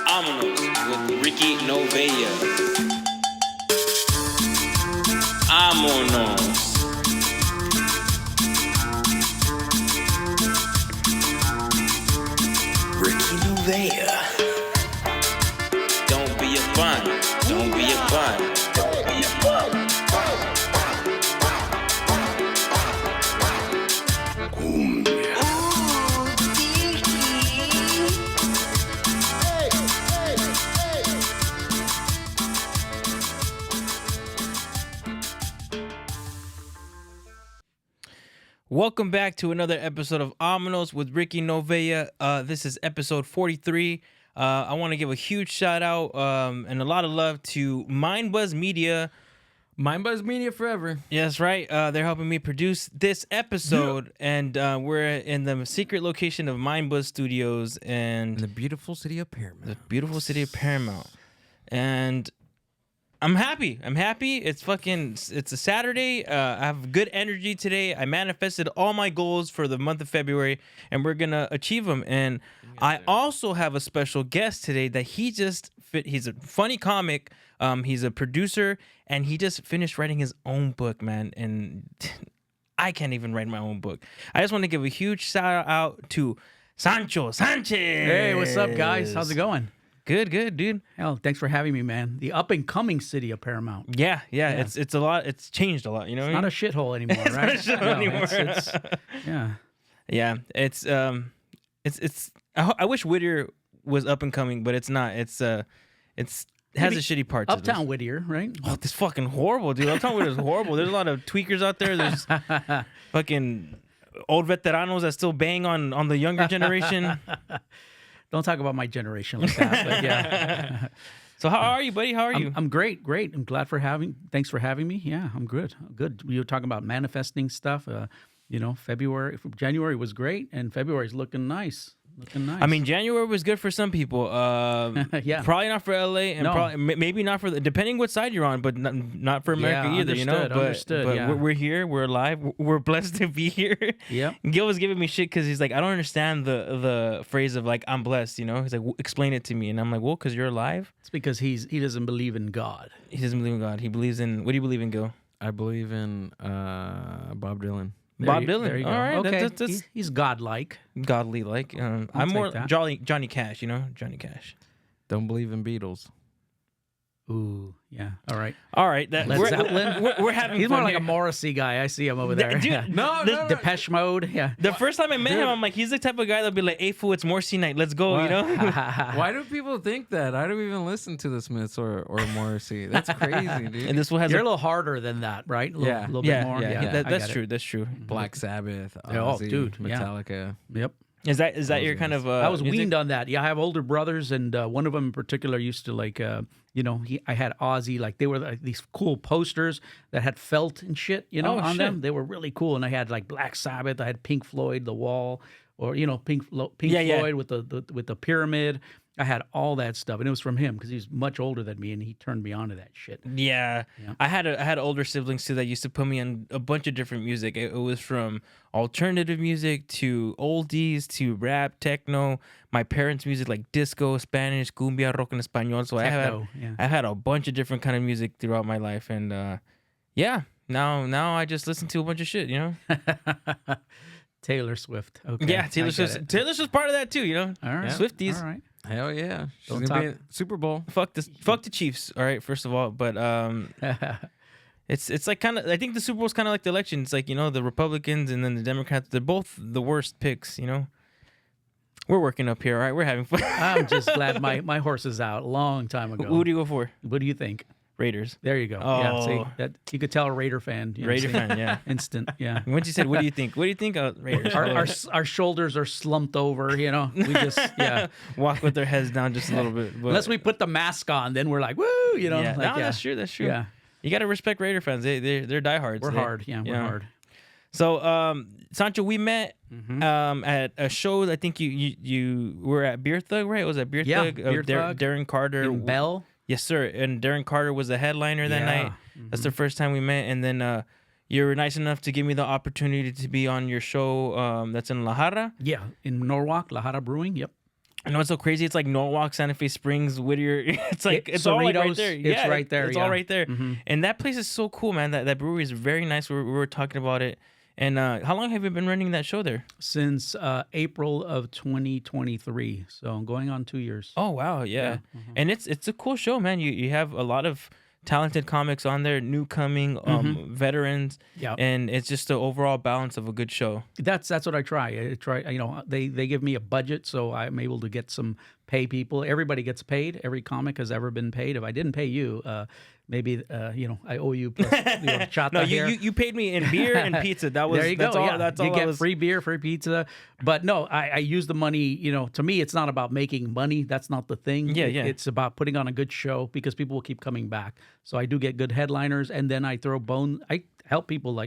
Amonos with Ricky Novella. Amonos. Ricky Novella. Don't be a fun. Don't be a fun. Don't be a fun. Welcome back to another episode of Amonos with Ricky Novella. This is episode 43. I want to give a huge shout out and a lot of love to MindBuzz Media. MindBuzz Media forever. Yes, right. They're helping me produce this episode, and we're in the secret location of MindBuzz Studios In and the beautiful city of Paramount. the beautiful city of Paramount. And I'm happy. It's a Saturday. I have good energy today. I manifested all my goals for the month of February, and we're going to achieve them. And I also have a special guest today that he's a funny comic. He's a producer, and he just finished writing his own book, man. And I can't even write my own book. I just want to give a huge shout out to Sanchez. Hey, what's up, guys? How's it going? Good, dude. Hell, thanks for having me, man. The up and coming city of Paramount. Yeah. It's a lot. It's changed a lot. You know, It's not a shithole anymore, It's right? not a shithole anymore. Yeah. Yeah. It's. I wish Whittier was up and coming, but it's not. It has Maybe a shitty part. Uptown Whittier, right? Oh, this fucking horrible, dude. Uptown Whittier's horrible. There's a lot of tweakers out there. There's fucking old veteranos that still bang on the younger generation. Don't talk about my generation like that, but yeah. So how are you, buddy? How are you? I'm great. I'm glad thanks for having me. Yeah, I'm good. Good. You were talking about manifesting stuff. January was great, and February's looking nice. I mean, January was good for some people. Yeah. Probably not for LA, and No. maybe not for depending what side you're on, but not for America Yeah, either. You know, understood, but yeah. we're here. We're alive. We're blessed to be here. Yep. Gil was giving me shit because he's like, I don't understand the phrase of like I'm blessed. You know, he's like, explain it to me, and I'm like, well, because you're alive. It's because he doesn't believe in God. He doesn't believe in God. He believes in what do you believe in, Gil? I believe in Bob Dylan. Bob Dylan. There you go. All right, Okay. that's He's godlike. godly like. I'm take more that. Johnny Cash. You know, Johnny Cash. Don't believe in Beatles. Ooh, yeah. All right. All right, that Led Zeppelin. we're having. He's fun more like here. a Morrissey guy. I see him over there. Dude, No, Depeche Mode. Yeah. The first time I met him, I'm like, he's the type of guy that'll be like, hey, fool, it's Morrissey night. Let's go, you know? Why do people think that? I don't even listen to the Smiths or Morrissey. That's crazy, dude. And this one has You're a little harder than that, right? Yeah. A little yeah, bit more. yeah, Yeah, that's I get true. it. That's true. Black Sabbath, Yeah, oh, Ozzy, dude, yeah. Metallica. Yep. Is that your kind of? I was music? weaned on that. Yeah, I have older brothers, and one of them in particular used to like, I had Ozzy. Like they were like, these cool posters that had felt and shit, Oh, on shit. them. They were really cool, and I had like Black Sabbath. I had Pink Floyd, The Wall, or Pink Yeah, yeah. Floyd with the pyramid. I had all that stuff, and it was from him because he's much older than me, and he turned me on to that shit. Yeah. Yeah. I had older siblings too that used to put me on a bunch of different music. It was from alternative music to oldies to rap, techno. My parents' music like disco, Spanish, cumbia, rock en español. So Techno, yeah. I've had a bunch of different kind of music throughout my life, and yeah. Now I just listen to a bunch of shit, you know. Taylor Swift. Okay. Yeah, Taylor I get Swift. it. Taylor Swift's part of that too, you know. All right. Swifties. All right. Hell yeah. She's Don't going to be talk- at Super Bowl. Fuck the Chiefs. All right, first of all, but it's like kind of I think the Super Bowl's kind of like the election. It's like the Republicans and then the Democrats. They're both the worst picks. You know. We're working up here, all right? We're having fun. I'm just glad my horse is out a long time ago. Who do you go for? What do you think? Raiders. There you go. Yeah, see, Oh. that you could tell a Raider fan. You know, Raider see? fan, yeah. Instant, yeah. Once you said, what do you think? What do you think? Raiders. Our shoulders are slumped over. We just walk with their heads down just a little bit. But, Unless we put the mask on, then we're like, woo, yeah, that's true. That's true. Yeah, You got to respect Raider fans. They're diehards. we're hard. Yeah, we're hard. So, Sancho, we met at a show. I think you were at Beer Thug, right? It was at Beer Yeah, Thug. Beer Thug. Darren Carter. In Bell. Yes, sir. And Darren Carter was the headliner that Yeah. night. That's the first time we met. And then you're nice enough to give me the opportunity to be on your show that's in La Jara. Yeah, in Norwalk, La Jara Brewing. Yep. I know it's so crazy. It's like Norwalk, Santa Fe Springs, Whittier. It's like it's all like right Cerritos, there. it's right there, It's yeah. all right there. And that place is so cool, man. That brewery is very nice. We were talking about it. And how long have you been running that show there? Since April of 2023, so going on 2 years. Oh wow, yeah. And it's a cool show, man. You have a lot of talented comics on there, new coming, veterans. Yeah. And it's just the overall balance of a good show. That's what I try. They give me a budget, so I'm able to get some pay people. Everybody gets paid. Every comic has ever been paid. If I didn't pay you, maybe I owe you plus chata No, here. you paid me in beer and pizza. That was There you that's go. all. Yeah. That's you all. get free beer, free pizza. But no, I use the money. To me, it's not about making money. That's not the thing. Yeah. It's about putting on a good show because people will keep coming back. So I do get good headliners, and then I throw bones. I help people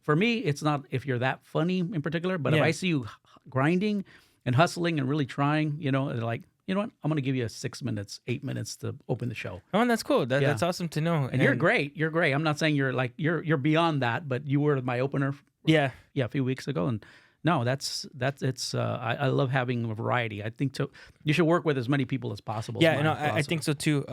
for me, it's not if you're that funny in particular, but if I see you grinding and hustling and really trying, they're like, you know what? I'm going to give you 6 minutes, 8 minutes to open the show. Oh, and that's cool. That's awesome to know. And you're great. You're great. I'm not saying you're beyond that, but you were my opener. Yeah. A few weeks ago, and no, I love having a variety. I think you should work with as many people as possible. Yeah, and I think so too.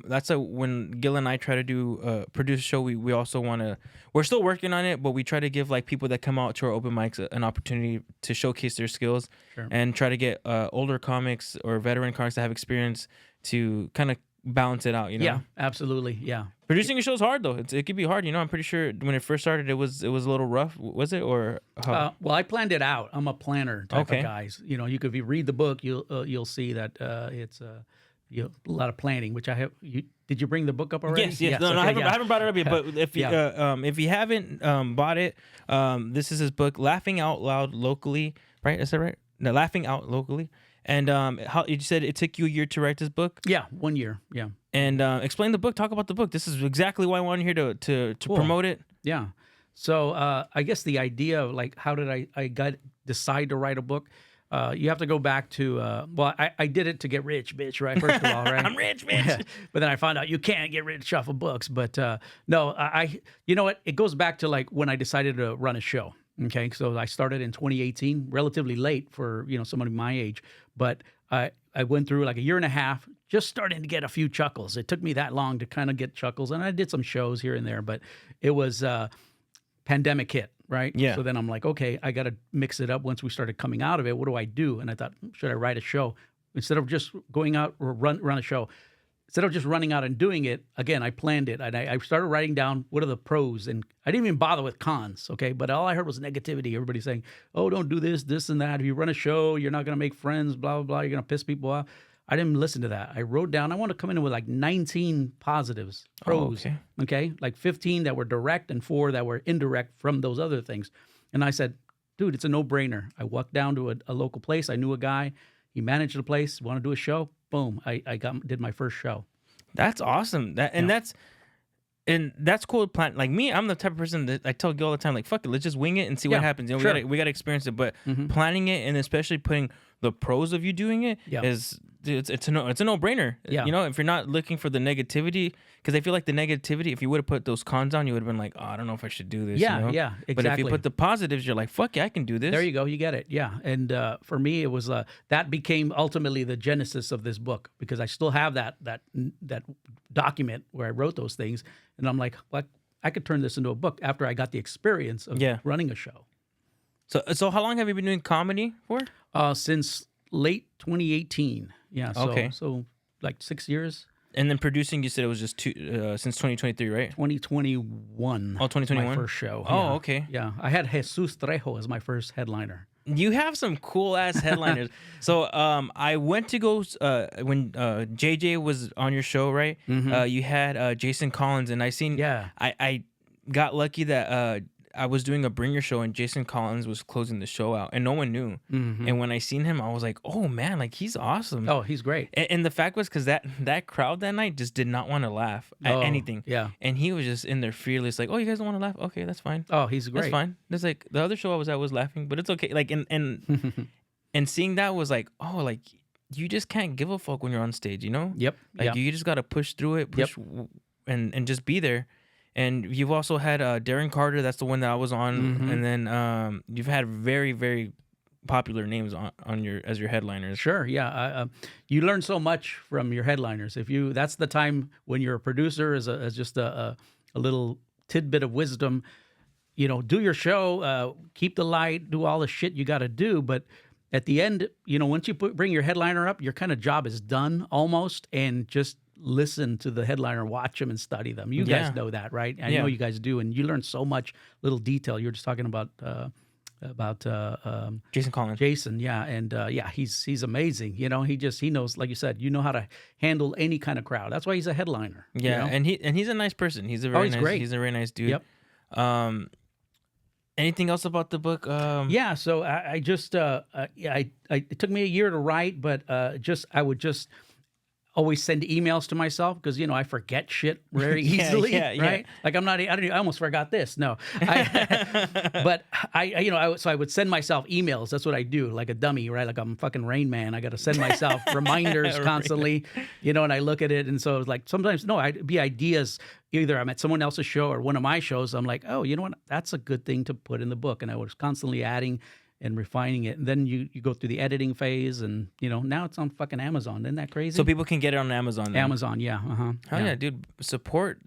That's when Gil and I try to do produce a show. We also want to. We're still working on it, but we try to give like people that come out to our open mics an opportunity to showcase their skills and try to get older comics or veteran comics that have experience to kind of balance it out. Yeah, absolutely. Yeah. Producing a show is hard though. It could be hard. I'm pretty sure when it first started, it was a little rough. Was it or? How? Well, I planned it out. I'm a planner type of guys. You could, if you read the book, you'll see that it's a lot of planning. Which I have. Did you bring the book up already? Yes. No, okay, I haven't brought it up yet. But if you haven't bought it, this is his book, Laughing Out Loud Locally. Right? Is that right? No, Laughing Out Locally. And how you said it took you a year to write this book? Yeah, 1 year. Yeah. And explain the book. Talk about the book. This is exactly why I wanted here to promote it. Yeah. So I guess the idea of like how did I decide to write a book? You have to go back to I did it to get rich, bitch. Right, first of all, right. I'm rich, bitch. But then I found out you can't get rich off of books. But no, you know what? It goes back to like when I decided to run a show. Okay, so I started in 2018, relatively late for somebody my age, but I went through like a year and a half, just starting to get a few chuckles. It took me that long to kind of get chuckles, and I did some shows here and there, but it was pandemic hit, right? Yeah. So then I'm like, okay, I got to mix it up. Once we started coming out of it, what do I do? And I thought, should I write a show instead of just going out or run a show? Instead of just running out and doing it, again, I planned it. And I started writing down what are the pros. And I didn't even bother with cons, okay? But all I heard was negativity. Everybody saying, oh, don't do this, this, and that. If you run a show, you're not going to make friends, blah, blah, blah. You're going to piss people off. I didn't listen to that. I wrote down, I want to come in with like 19 positives, pros, okay? Like 15 that were direct and 4 that were indirect from those other things. And I said, dude, it's a no-brainer. I walked down to a local place. I knew a guy. He managed the place, wanted to do a show. Boom! I did my first show. That's awesome. That's cool. Plan like me, I'm the type of person that I tell Gil all the time, like, fuck it, let's just wing it and see what happens. We gotta experience it. But planning it and especially putting the pros of you doing it is it's a no-brainer. Yeah. If you're not looking for the negativity, because I feel like the negativity, if you would have put those cons on, you would have been like, oh, I don't know if I should do this. Yeah, yeah, exactly. But if you put the positives, you're like, fuck yeah, I can do this. There you go, you get it. Yeah, and for me, it was that became ultimately the genesis of this book because I still have that document where I wrote those things, and I'm like, what? I could turn this into a book after I got the experience of running a show. So how long have you been doing comedy for? Since late 2018. Yeah. So, okay. So like 6 years. And then producing, you said it was just since 2023, right? 2021. Oh, 2021? My first show. Oh, yeah. okay. Yeah. I had Jesus Trejo as my first headliner. You have some cool ass headliners. So I went to go when JJ was on your show, right? You had Jason Collins, and I got lucky that I was doing a bringer show, and Jason Collins was closing the show out, and no one knew. And when I seen him, I was like, oh man, like he's awesome. Oh, he's great. And the fact was because that crowd that night just did not want to laugh at anything. Yeah. And he was just in there fearless, like, oh, you guys don't want to laugh? Okay, that's fine. Oh, he's great. That's fine. That's like the other show I was at was laughing, but it's okay. Like and seeing that was like, oh, like you just can't give a fuck when you're on stage, you know? Yep. Like you just gotta push through it, and just be there. And you've also had Darren Carter. That's the one that I was on. And then you've had very, very popular names on your as your headliners. Sure, yeah. You learn so much from your headliners. That's the time when you're a producer as just a little tidbit of wisdom. Do your show, keep the light, do all the shit you got to do. But at the end, once you bring your headliner up, your kind of job is done almost, and just listen to the headliner, watch them and study them. You guys know that, right? I know you guys do, and you learn so much little detail. You were just talking about Jason Collins. Jason, yeah, and he's amazing. He knows, like you said, how to handle any kind of crowd. That's why he's a headliner. Yeah, and he's a nice person. He's a very nice. Great. He's a very nice dude. Yep. Anything else about the book? So I just it took me a year to write, but I would just always send emails to myself because I forget shit very easily, right? Like I almost forgot this. No, but so I would send myself emails. That's what I do, like a dummy, right? Like I'm fucking Rain Man. I got to send myself reminders constantly, and I look at it, and so it's like sometimes I'd be ideas. Either I'm at someone else's show or one of my shows. I'm like, oh, you know what? That's a good thing to put in the book, and I was constantly adding and refining it. And then you go through the editing phase, and now it's on fucking Amazon. Isn't that crazy? So people can get it on Amazon then? Amazon, yeah. Oh yeah, dude. Support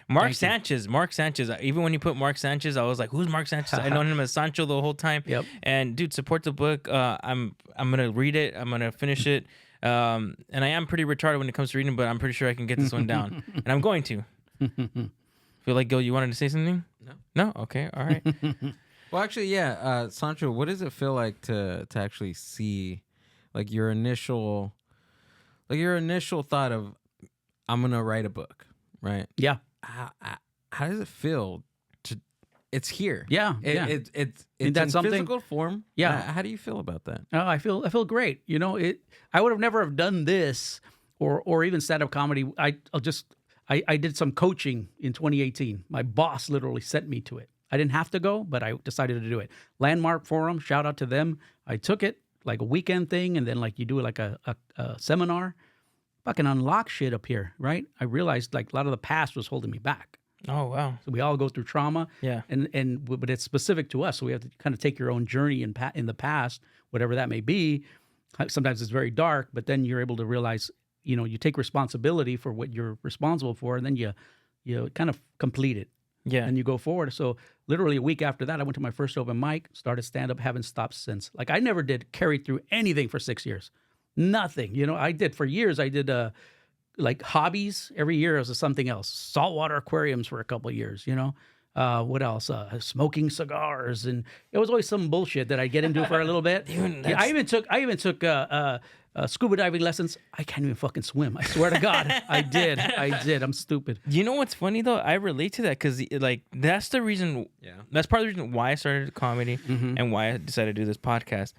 Mark Sanchez. Mark Sanchez. Even when you put Mark Sanchez, I was like, who's Mark Sanchez? I known him as Sancho the whole time. Yep. And dude, support the book. I'm gonna read it. I'm gonna finish it. And I am pretty retarded when it comes to reading, but I'm pretty sure I can get this one down. And I'm going to. Feel like, Gil, you wanted to say something? No? Okay, all right. Well, actually, yeah. Sancho, what does it feel like to actually see, like, your initial thought of, I'm gonna write a book, right? Yeah. How does it feel to? It's here. Yeah. It's Isn't that in something? physical form. Yeah. How do you feel about that? Oh, I feel great. I would have never have done this or even stand-up comedy. I did some coaching in 2018. My boss literally sent me to it. I didn't have to go, but I decided to do it. Landmark Forum, shout out to them. I took it like a weekend thing, and then like you do it like a seminar. Fucking unlock shit up here, right? I realized like a lot of the past was holding me back. Oh wow! So we all go through trauma, yeah, but it's specific to us. So we have to kind of take your own journey in the past, whatever that may be. Sometimes it's very dark, but then you're able to realize, you take responsibility for what you're responsible for, and then you kind of complete it. Yeah. And you go forward. So literally a week after that, I went to my first open mic, started stand-up, haven't stopped since. Like I never did carry through anything for 6 years. Nothing. I did for years. I did like hobbies. Every year it was something else. Saltwater aquariums for a couple of years, what else? Smoking cigars. And it was always some bullshit that I'd get into for a little bit. Dude, yeah, I even took scuba diving lessons. I can't even fucking swim. I swear to God, I did. I'm stupid. You know what's funny though? I relate to that because like that's the reason. Yeah. That's part of the reason why I started comedy and why I decided to do this podcast.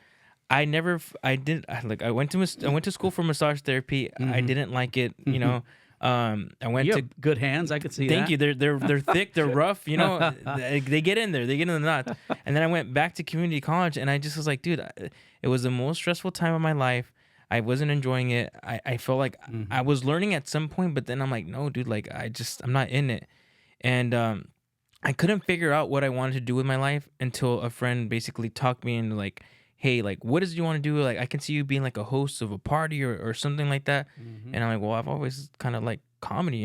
I went to school for massage therapy. I didn't like it. I went you to have good hands. I could see Thank that. you. They're thick. They're rough. They get in there. They get in the knot. And then I went back to community college, and I just was like, dude, it was the most stressful time of my life. I wasn't enjoying it. I felt like I was learning at some point, but then I'm like, no, dude, like I'm not in it. And I couldn't figure out what I wanted to do with my life until a friend basically talked me into like, hey, like, what do you want to do? Like, I can see you being like a host of a party or something like that. And I'm like, well, I've always kind of like comedy,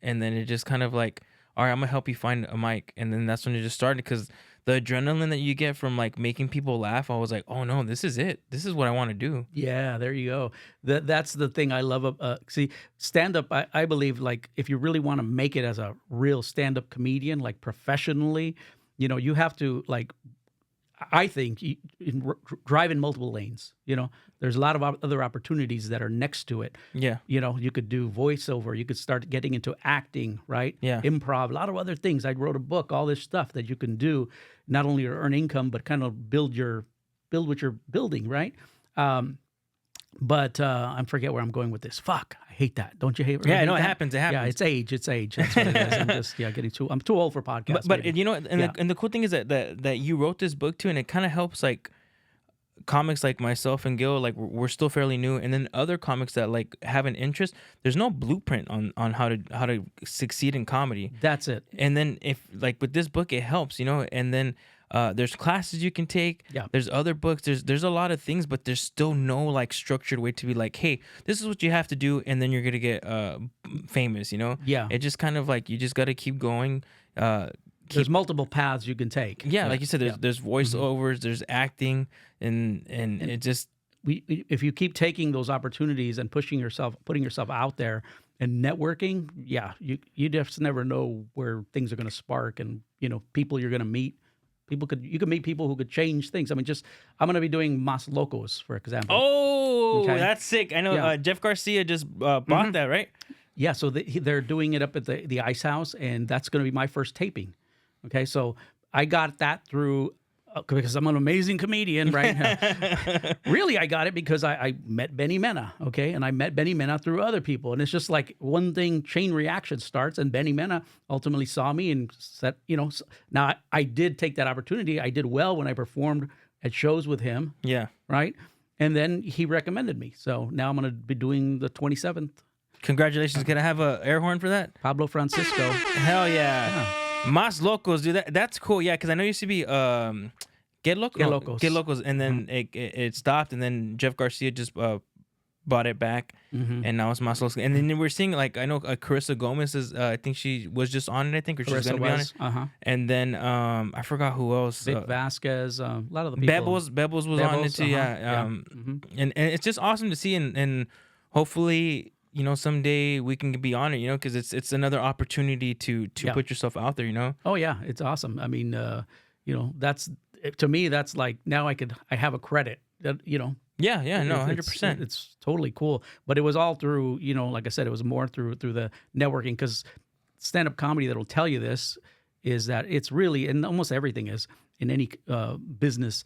And then it just kind of like, all right, I'm gonna help you find a mic. And then that's when it just started because the adrenaline that you get from like making people laugh, I was like, oh no, this is it. This is what I want to do. Yeah, there you go. That's the thing I love. See, stand-up, I believe, like, if you really want to make it as a real stand-up comedian, like professionally, you have to, like, I think, drive in multiple lanes. There's a lot of other opportunities that are next to it. Yeah. You could do voiceover. You could start getting into acting, right? Yeah. Improv, a lot of other things. I wrote a book, all this stuff that you can do, not only to earn income, but kind of build what you're building, right? But I forget where I'm going with this. Fuck, I hate that. Don't you hate? Yeah, I know that? it happens. It happens. Yeah, it's age. That's what it is. I'm just I'm too old for podcasts. But and the cool thing is that you wrote this book too, and it kind of helps like comics like myself and Gil, like we're still fairly new, and then other comics that like have an interest, there's no blueprint on how to succeed in comedy. That's it. And then if like with this book, it helps, and then there's classes you can take. Yeah. There's other books. There's a lot of things, but there's still no like structured way to be like, hey, this is what you have to do, and then you're gonna get famous. Yeah. It just kind of like you just got to keep going. There's multiple paths you can take. Yeah, like you said, there's voiceovers, there's acting, and it just If you keep taking those opportunities and putting yourself out there and networking, you just never know where things are going to spark, and people you're going to meet. You could meet people who could change things. I mean, I'm going to be doing Mas Locos, for example. Oh, Okay. that's sick. I know Jeff Garcia just bought that, right? Yeah, so they're doing it up at the Ice House, and that's going to be my first taping. Okay, so I got that through because I'm an amazing comedian, right? Really, I got it because I met Benny Mena, okay? And I met Benny Mena through other people. And it's just like one thing, chain reaction starts, and Benny Mena ultimately saw me and said, now I did take that opportunity. I did well when I performed at shows with him. Yeah. Right? And then he recommended me. So now I'm going to be doing the 27th. Congratulations. Can I have a air horn for that? Pablo Francisco. Hell yeah. Mas Locos, dude. That's cool. Yeah, because I know it used to be Get Locos. Get Locos. And then it stopped, and then Jeff Garcia just bought it back, and now it's Mas Locos. And then we're seeing, like, I know Carissa Gomez is, I think she was just on it, or she's going to be on it. And then I forgot who else. Vic Vasquez, a lot of the people. Bebbles was on it too, yeah. And it's just awesome to see, and hopefully, someday we can be on it, because it's another opportunity to put yourself out there, Oh yeah, it's awesome. I mean, that's to me, that's like now I have a credit that Yeah, no, 100%. It's totally cool. But it was all through, like I said, it was more through the networking, because stand-up comedy that'll tell you this is that it's really, and almost everything is in any business,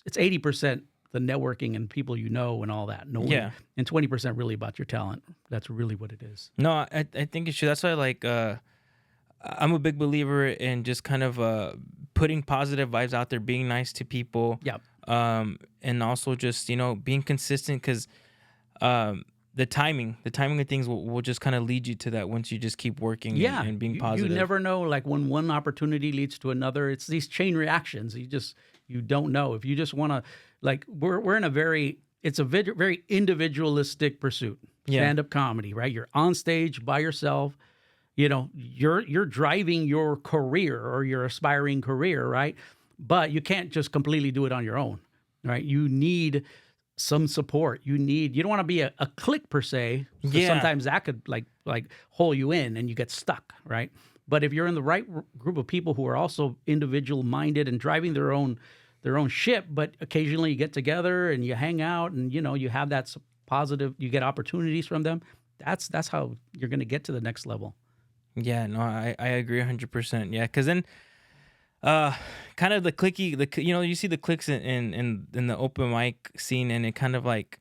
it's 80% the networking and people and all that. And 20% really about your talent. That's really what it is. No, I think it's true. That's why, like, I'm a big believer in just kind of putting positive vibes out there, being nice to people. Yeah. And also just, being consistent, because the timing of things will just kind of lead you to that once you just keep working and being positive. You never know, like, when one opportunity leads to another. It's these chain reactions. You don't know. If you just want to, like, we're in a very individualistic pursuit. Stand-up comedy, right? You're on stage by yourself. You're driving your career or your aspiring career, right? But you can't just completely do it on your own, right? You need some support. You don't want to be a clique per se. Sometimes that could like hole you in and you get stuck, right? But if you're in the right group of people who are also individual minded and driving their own ship, but occasionally you get together and you hang out and you have that positive, you get opportunities from them. That's how you're going to get to the next level. Yeah, no, I agree 100%. Yeah, because then kind of the clicky, you see the clicks in the open mic scene, and it kind of like,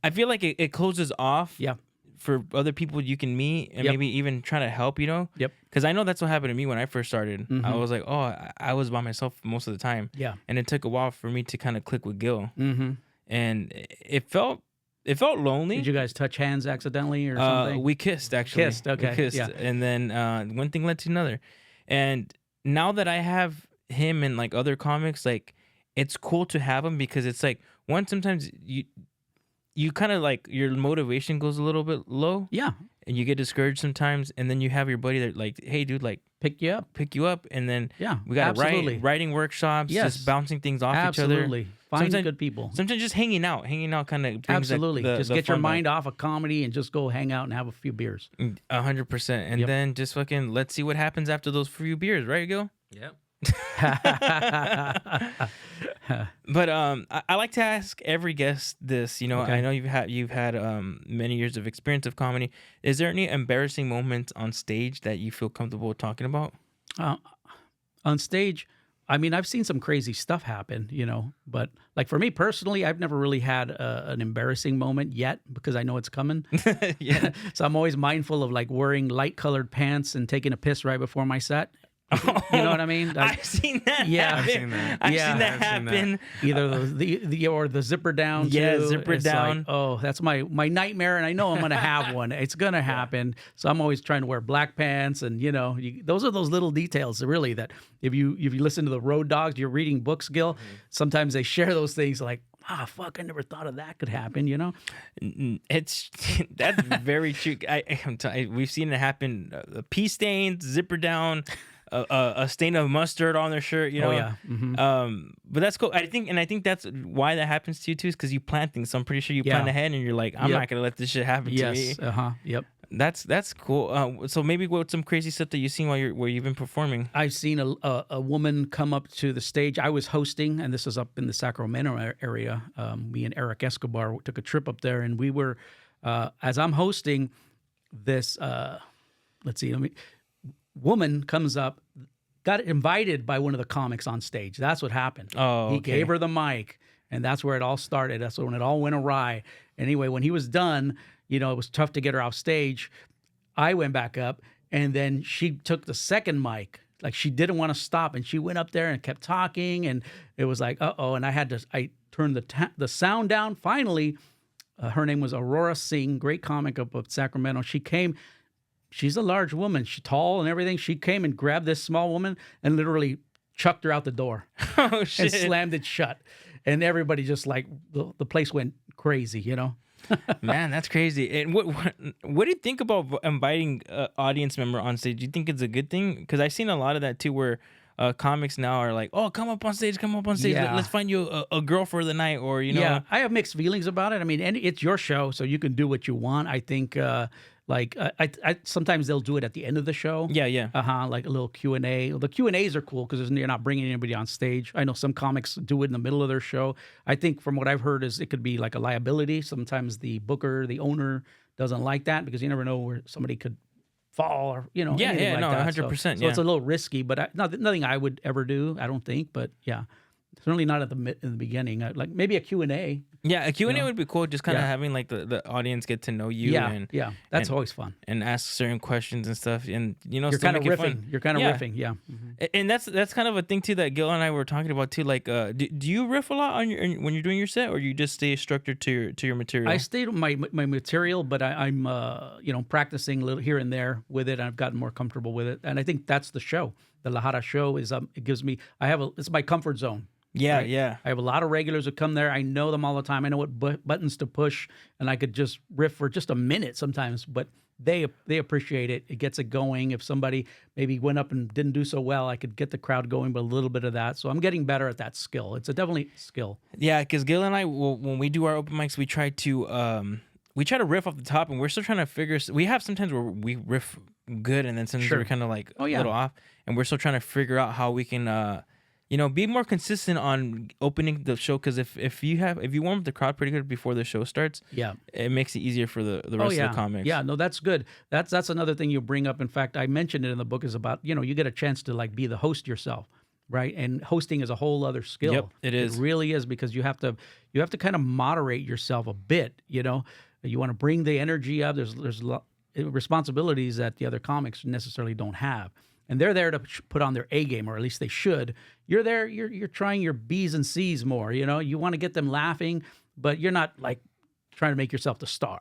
I feel like it closes off for other people you can meet and maybe even try to help, because I know that's what happened to me when I first started. I was like, I was by myself most of the time, and it took a while for me to kind of click with Gil, and it felt lonely. Did you guys touch hands accidentally or something? We kissed, actually. Okay. We kissed. Yeah. And then one thing led to another. And now that I have him and like other comics, like, it's cool to have him, because it's like, sometimes you kind of like your motivation goes a little bit low. Yeah. And you get discouraged sometimes, and then you have your buddy that like, hey dude, like pick you up, and then we got writing workshops, just bouncing things off each other. Absolutely. Find good people. Sometimes just hanging out kind of absolutely. Just get your mind off of comedy and just go hang out and have a few beers. 100%. And then just fucking let's see what happens after those few beers, right, Gil? Yep. But I like to ask every guest this. I know you've had many years of experience of comedy. Is there any embarrassing moments on stage that you feel comfortable talking about? On stage, I mean, I've seen some crazy stuff happen, but like for me personally, I've never really had an embarrassing moment yet, because I know it's coming. Yeah. So I'm always mindful of like wearing light colored pants and taking a piss right before my set. You know what I mean? I've seen that. Yeah. happen. I've seen that. I've Yeah. seen that I've seen that. happen. Either the zipper down. Yeah, too. zipper It's down. Like, oh, that's my nightmare, and I know I'm gonna have one. It's gonna happen. So I'm always trying to wear black pants, and those are those little details, really. That if you listen to the Road Dogs, you're reading books, Gil. Mm-hmm. Sometimes they share those things like, fuck, I never thought of that could happen. It's that's very true. We've seen it happen. Pee stains, zipper down, a stain of mustard on their shirt. You know. Oh yeah. Mhm. But that's cool. I think that's why that happens to you too, is because you plan things. So I'm pretty sure you plan Yeah. ahead, and you're like, I'm Yep. not gonna let this shit happen to me. Yes. Yep. That's cool. So maybe what's some crazy stuff that you've seen where you've been performing? I've seen a woman come up to the stage. I was hosting, and this is up in the Sacramento area. Me and Eric Escobar took a trip up there, and we were, as I'm hosting, this, woman comes up, got invited by one of the comics on stage. That's what happened. Oh, He okay. gave her the mic, and that's where it all started. That's when it all went awry. Anyway, when he was done, it was tough to get her off stage. I went back up, and then she took the second mic. Like, she didn't want to stop, and she went up there and kept talking, and it was like, and I turned the sound down. Finally, her name was Aurora Singh, great comic up of Sacramento. She came. She's a large woman. She's tall and everything. She came and grabbed this small woman and literally chucked her out the door Oh and shit! slammed it shut. And everybody just like, the place went crazy, Man, that's crazy. And what do you think about inviting audience member on stage? Do you think it's a good thing? Because I've seen a lot of that too, where comics now are like, "Oh, come up on stage. Yeah. Let's find you a girl for the night," or Yeah, I have mixed feelings about it. I mean, and it's your show, so you can do what you want. I think, I sometimes they'll do it at the end of the show. yeah. Like a little Q&A. The Q&As are cool because you're not bringing anybody on stage. I know some comics do it in the middle of their show. I think from what I've heard is it could be like a liability. Sometimes the booker, the owner, doesn't like that because you never know where somebody could fall or, anything like that. 100%. So it's a little risky, but nothing I would ever do, I don't think. But yeah, certainly not in the beginning. Like maybe a Q&A. Yeah, a Q&A would be cool. Just kind of Yeah. having like the audience get to know you. Yeah, and that's and- always fun. and ask certain questions and stuff, and You're still kind of make it riffing. fun. You're kind of Yeah. riffing, yeah. Mhm. And that's kind of a thing too that Gil and I were talking about too. Like, do you riff a lot on when you're doing your set, or you just stay structured to your material? I stayed with my material, but I'm practicing a little here and there with it. And I've gotten more comfortable with it, and I think that's the show. The La Jara show is it gives me it's my comfort zone. Yeah, right? yeah. I have a lot of regulars who come there. I know them all the time. I know what buttons to push, and I could just riff for just a minute sometimes. But they appreciate it. It gets it going. If somebody maybe went up and didn't do so well, I could get the crowd going with a little bit of that. So I'm getting better at that skill. It's definitely skill. Yeah, because Gil and I, when we do our open mics, we try to riff off the top, and we're still trying to figure. We have sometimes where we riff good, and then sometimes Sure. we're kind of like Oh, yeah. a little off, and we're still trying to figure out how we can, be more consistent on opening the show. Because if you warm up the crowd pretty good before the show starts, Yeah. it makes it easier for the rest of the comics. Yeah, no, that's good. That's another thing you bring up. In fact, I mentioned it in the book is about, you get a chance to like be the host yourself, right? And hosting is a whole other skill. Yep, it is. It really is because you have to kind of moderate yourself a bit, You want to bring the energy up. There's responsibilities that the other comics necessarily don't have. And they're there to put on their A game, or at least they should. You're there, you're trying your B's and C's more, You want to get them laughing, but you're not like trying to make yourself the star,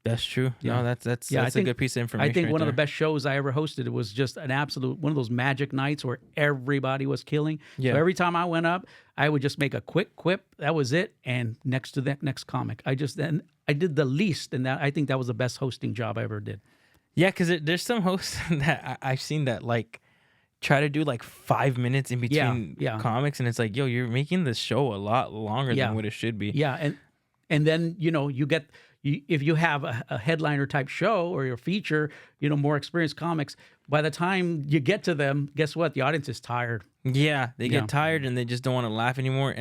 That's true. Yeah. No, that's Yeah, I a think- good piece of information. I think right one of the there. best shows I ever hosted, it was just an absolute one of those magic nights where everybody was killing. Yeah. So every time I went up, I would just make a quick quip. That was it. And next to the next comic. I did the least. And I think that was the best hosting job I ever did. Yeah, because there's some hosts that I've seen that like try to do like 5 minutes in between yeah. comics, and it's like, yo, you're making the show a lot longer Yeah. than what it should be. Yeah. And then, if you have a headliner type show or your feature, more experienced comics, by the time you get to them, guess what? The audience is tired. Yeah, they Yeah. get tired and they just don't want to laugh anymore.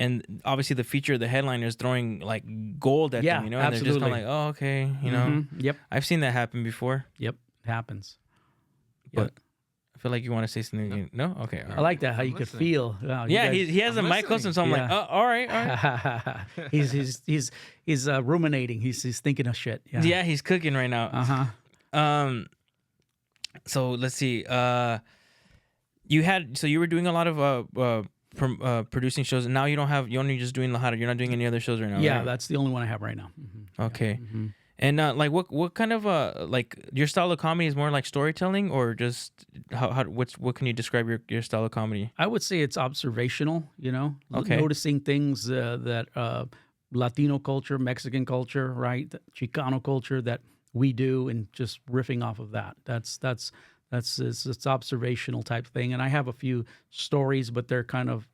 And obviously the feature of the headliner is throwing like gold at Yeah, them, and they're just kind of absolutely. like, oh, okay, Mhm. Yep. I've seen that happen before. Yep. It happens. But I feel like you want to say something. again. No, okay. all I right. like that, how you I'm could listening. feel. Wow, you Yeah, guys- he has a I'm mic close, and so I'm like, Yeah. oh, all right. he's ruminating. He's thinking of shit. Yeah. Yeah, he's cooking right now. Uh huh. So let's see. You were doing a lot of producing shows, and now you're only just doing La Jara. You're not doing any other shows right now. Yeah, right? that's the only one I have right now. Okay. And like what kind of like your style of comedy is more like storytelling, or just what can you describe your style of comedy? I would say it's observational, Okay. noticing things that Latino culture, Mexican culture, right, Chicano culture that we do, and just riffing off of that. It's observational type thing. And I have a few stories, but they're kind of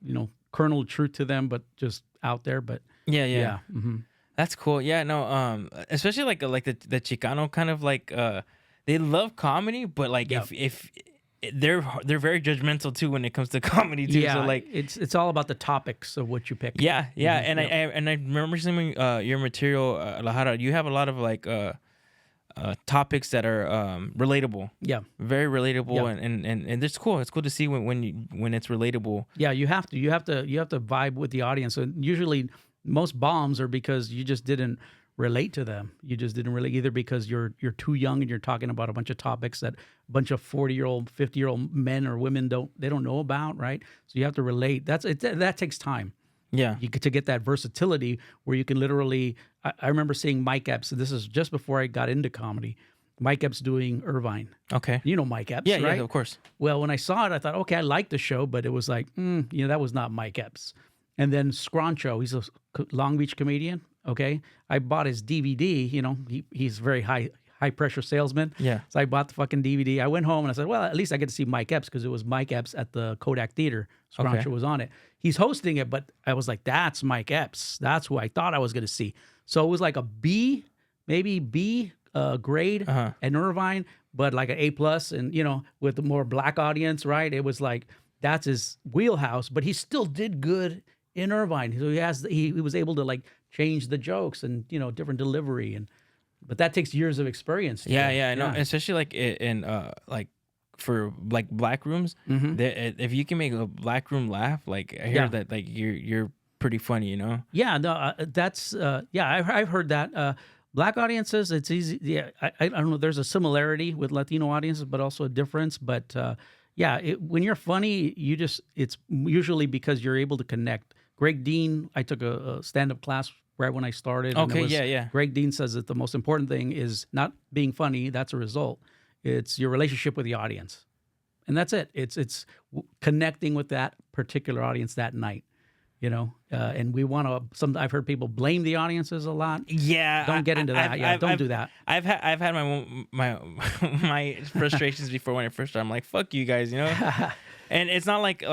kernel of truth to them, but just out there. But Yeah. mhm. That's cool. Yeah, no, especially like the Chicano kind of like they love comedy, but like Yeah. if they're very judgmental too when it comes to comedy too. Yeah, So like it's all about the topics of what you pick. yeah, and I remember seeing your material, La Jara, you have a lot of like topics that are relatable. Yeah. Very relatable, Yeah. and it's cool. It's cool to see when it's relatable. Yeah, you have to vibe with the audience. And usually most bombs are because you just didn't relate to them. You just didn't really, either because you're too young and you're talking about a bunch of topics that a bunch of 40-year-old, 50-year-old men or women don't know about, right? So you have to relate. That takes time. Yeah. You get to get that versatility where you can literally. I remember seeing Mike Epps. This is just before I got into comedy. Mike Epps doing Irvine. Okay. You know Mike Epps, Yeah, right? yeah, of course. Well, when I saw it, I thought, okay, I liked the show, but it was like, that was not Mike Epps. And then Scroncho, he's a Long Beach comedian. Okay, I bought his DVD. He's a very high pressure salesman. Yeah. So I bought the fucking DVD. I went home and I said, well, at least I get to see Mike Epps, because it was Mike Epps at the Kodak Theater. Scroncho Okay. was on it. He's hosting it, but I was like, that's Mike Epps. That's who I thought I was going to see. So it was like a B, maybe B grade at Irvine, but like an A+, and with a more black audience, right? It was like that's his wheelhouse, but he still did good in Irvine. So he was able to like change the jokes and different delivery, but that takes years of experience. Yeah, I know. Especially like in like for like black rooms, if you can make a black room laugh, like I hear that like you're pretty funny, Yeah, no, that's I've heard that. Black audiences, it's easy. Yeah, I don't know. There's a similarity with Latino audiences, but also a difference. But when you're funny, it's usually because you're able to connect. Greg Dean, I took a stand-up class right when I started. and it Okay, was- yeah. Greg Dean says that the most important thing is not being funny. That's a result. It's your relationship with the audience, and that's it. It's connecting with that particular audience that night. And we want to. I've heard people blame the audiences a lot. Yeah, Don't get into that. Don't do that. I've had my my frustrations before when I first started. I'm like, fuck you guys, And it's not like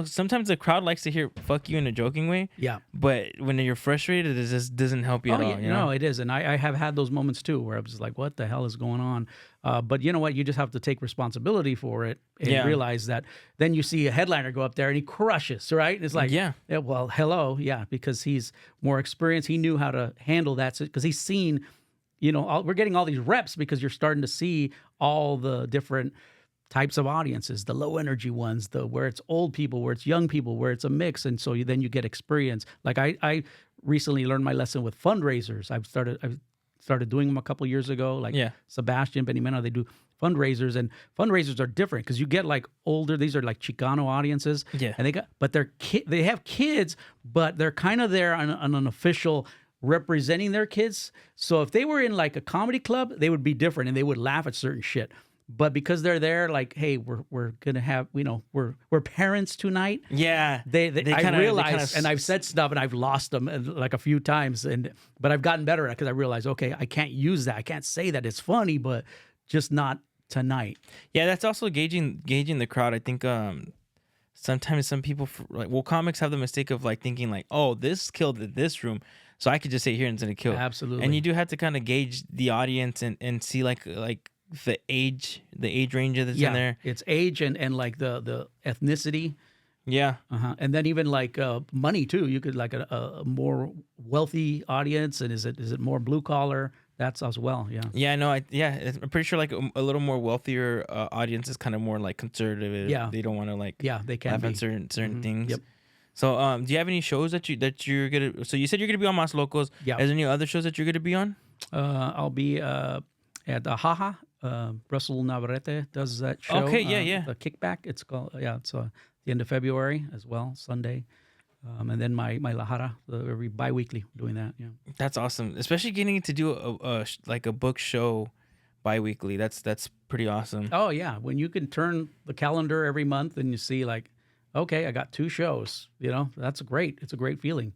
sometimes the crowd likes to hear "fuck you" in a joking way. Yeah. But when you're frustrated, it just doesn't help you at all. No, it is, and I have had those moments too where I'm just like, what the hell is going on? But you know what? You just have to take responsibility for it and realize that. Then you see a headliner go up there and he crushes, right? And it's like, well, hello, because he's more experienced. He knew how to handle that because he's seen. We're getting all these reps because you're starting to see all the different types of audiences, the low energy ones, where it's old people, where it's young people, where it's a mix. And so then you get experience. Like I recently learned my lesson with fundraisers. I've started doing them a couple years ago. Like Sebastian, Benny Mena, they do fundraisers, and fundraisers are different because you get like older. These are like Chicano audiences. Yeah. And they have kids, but they're kind of there on an official representing their kids. So if they were in like a comedy club, they would be different and they would laugh at certain shit. But because they're there, like, hey, we're gonna have, we're parents tonight. Yeah, I realized, and I've said stuff, and I've lost them like a few times, but I've gotten better at it because I realized, okay, I can't use that, I can't say that it's funny, but just not tonight. Yeah, that's also gauging the crowd. I think sometimes some people comics have the mistake of like thinking like, oh, this killed at this room, so I could just sit here and kill. Absolutely. And you do have to kind of gauge the audience and see like the age range that's in there. It's age and like the ethnicity. Yeah. And then even like money too. You could like a more wealthy audience, and is it more blue collar? That's as well. Yeah. Yeah. No. I'm pretty sure like a little more wealthier audience is kind of more like conservative. Yeah. They don't want to they can laugh be. at certain things. Yep. So do you have any shows that you're gonna? So you said you're gonna be on Mas Locos. Yeah. Is there any other shows that you're gonna be on? I'll be at the Haha Russell Navarrete does that show. Okay, yeah. The Kickback. It's called. It's the end of February as well, Sunday. And then my La Jara, every bi-weekly doing that. Yeah. That's awesome, especially getting to do a book show bi-weekly. That's pretty awesome. Oh yeah, when you can turn the calendar every month and you see like, okay, I got 2 shows. That's great. It's a great feeling.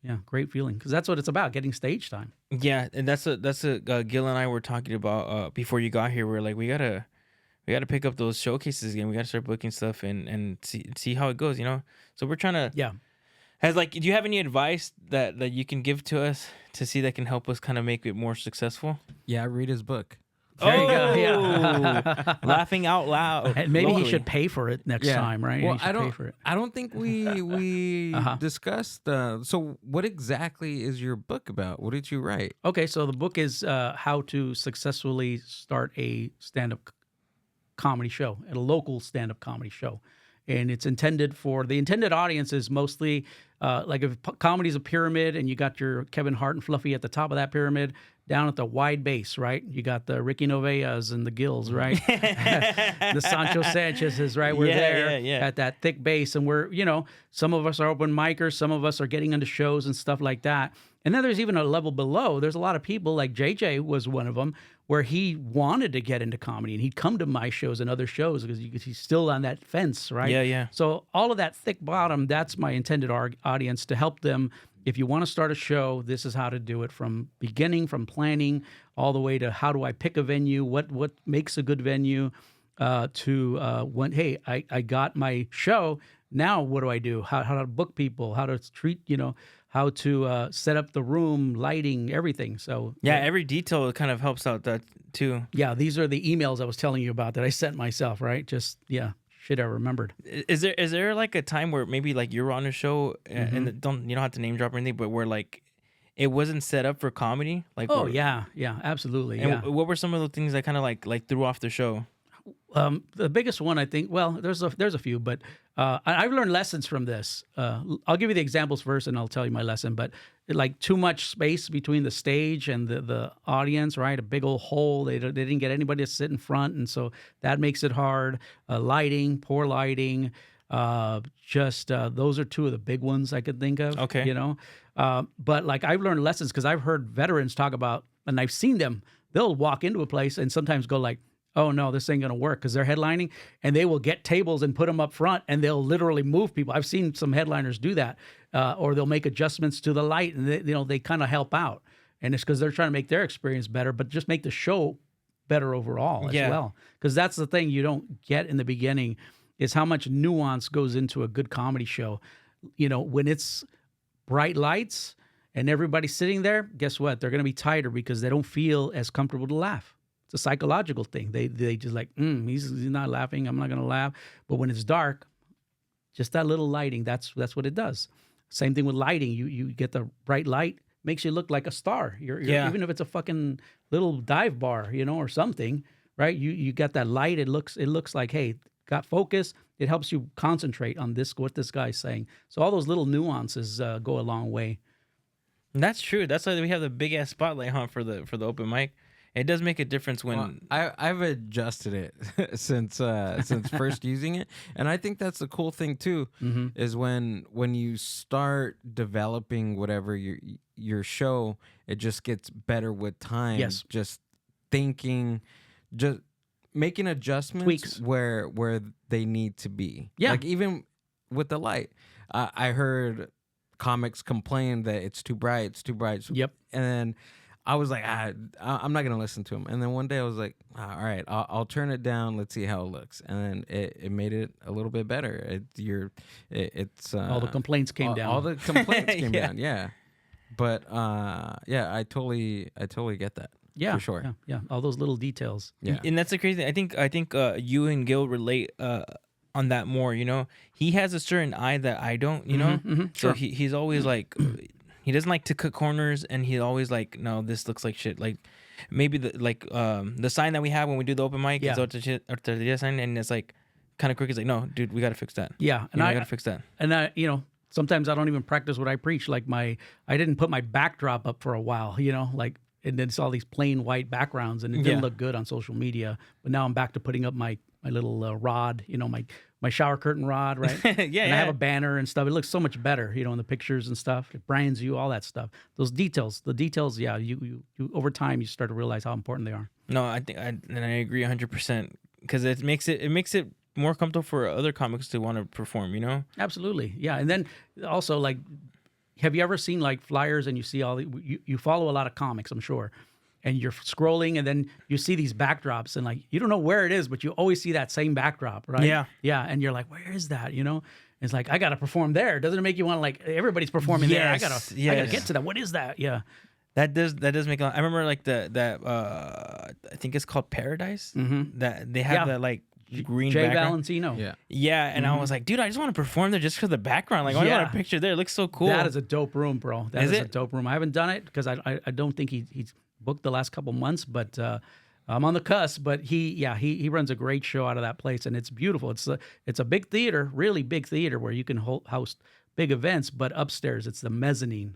Yeah, great feeling, because that's what it's about, getting stage time. Yeah, and that's Gil and I were talking about before you got here. We're like, we gotta pick up those showcases again. We gotta start booking stuff and see how it goes. So we're trying to. Yeah. Do you have any advice that you can give to us to see that can help us kind of make it more successful? Yeah, read his book. There you go. Yeah. Laughing out loud. And maybe locally. he should pay for it next time, right? Well, He should pay for it. I don't think we discussed. So, what exactly is your book about? What did you write? Okay, so the book is how to successfully start a stand-up comedy show, at a local stand-up comedy show. And it's intended for, the intended audience is mostly like if comedy is a pyramid and you got your Kevin Hart and Fluffy at the top of that pyramid, down at the wide base, right? You got the Ricky Novellas and the Gills, right? The Sancho Sanchez's, right? We're there at that thick base. And we're, some of us are open micers, some of us are getting into shows and stuff like that. And then there's even a level below. There's a lot of people, like JJ was one of them, where he wanted to get into comedy and he'd come to my shows and other shows because he's still on that fence, right? Yeah. So all of that thick bottom, that's my intended audience, to help them. If you want to start a show, this is how to do it, from beginning, from planning, all the way to how do I pick a venue, what makes a good venue, to when, hey, I got my show, now what do I do? How to book people, how to treat, how to set up the room, lighting, everything. So every detail kind of helps out that too. Yeah, these are the emails I was telling you about that I sent myself, right? Just, shit I remembered. Is there like a time where maybe like you're on a show and you don't have to name drop or anything, but where like it wasn't set up for comedy? Like yeah, absolutely. And what were some of the things that kind of like threw off the show? The biggest one, I think, well, there's a few, but I've learned lessons from this. I'll give you the examples first and I'll tell you my lesson, but like too much space between the stage and the audience, right? A big old hole. They didn't get anybody to sit in front. And so that makes it hard. Lighting, poor lighting. Those are 2 of the big ones I could think of. Okay. But like I've learned lessons because I've heard veterans talk about, and I've seen them, they'll walk into a place and sometimes go like, oh no, this ain't gonna work, because they're headlining, and they will get tables and put them up front, and they'll literally move people. I've seen some headliners do that, or they'll make adjustments to the light, and they kind of help out, and it's because they're trying to make their experience better, but just make the show better overall as well. Because that's the thing you don't get in the beginning, is how much nuance goes into a good comedy show. When it's bright lights and everybody's sitting there, guess what? They're gonna be tighter because they don't feel as comfortable to laugh. It's a psychological thing. They just like, he's not laughing, I'm not going to laugh. But when it's dark, just that little lighting, that's what it does. Same thing with lighting. You get the bright light, makes you look like a star. You're even if it's a fucking little dive bar, or something, right? You got that light. It looks like, hey, got focus. It helps you concentrate on what this guy's saying. So all those little nuances go a long way. That's true. That's why we have the big ass spotlight for the open mic. It does make a difference when I've adjusted it since first using it, and I think that's the cool thing too. Is when you start developing whatever your show, it just gets better with time. Yes, just thinking, just making adjustments, tweaks where they need to be. Yeah, like even with the light, I heard comics complain that it's too bright. It's too bright. Yep, and then I was like, I'm not gonna listen to him. And then one day I was like, all right, I'll turn it down. Let's see how it looks. And then it made it a little bit better. It's all the complaints came down. All the complaints came down. Yeah, but I totally get that. Yeah, for sure. Yeah, all those little details. Yeah, and that's the crazy thing. I think you and Gil relate on that more. He has a certain eye that I don't. So sure. He's always like. He doesn't like to cut corners, and he's always like, "No, this looks like shit." Like maybe the sign that we have when we do the open mic is Tortilla sign, and it's like kind of quick. It's like, "No, dude, we got to fix that." Yeah, and I got to fix that. And sometimes I don't even practice what I preach. Like I didn't put my backdrop up for a while. Like and then it's all these plain white backgrounds, and it didn't look good on social media. But now I'm back to putting up my little rod, my shower curtain rod, right? Yeah, and I have a banner and stuff. It looks so much better, in the pictures and stuff. It brands you, all that stuff. Those details, yeah, you over time you start to realize how important they are. No, I think I agree 100% because it makes it more comfortable for other comics to want to perform. Absolutely, yeah. And then also, like, have you ever seen like flyers and you see you follow a lot of comics, I'm sure, and you're scrolling and then you see these backdrops and like you don't know where it is, but you always see that same backdrop, right? Yeah, and you're like, where is that? It's like, I gotta perform there. Doesn't it make you want to, like, everybody's performing there? I gotta get to that. What is that? Yeah. That does make a lot. I remember like I think it's called Paradise. Mm-hmm. That they have that like green Jay background. Valentino. Yeah, and I was like, dude, I just want to perform there just for the background. Like, I want a picture there. It looks so cool. That is a dope room, bro. That is a it? dope room. I haven't done it because I don't think he's booked the last couple months, but I'm on the cusp. But he runs a great show out of that place, and it's beautiful. It's a big theater, really big theater where you can host big events. But upstairs, it's the mezzanine.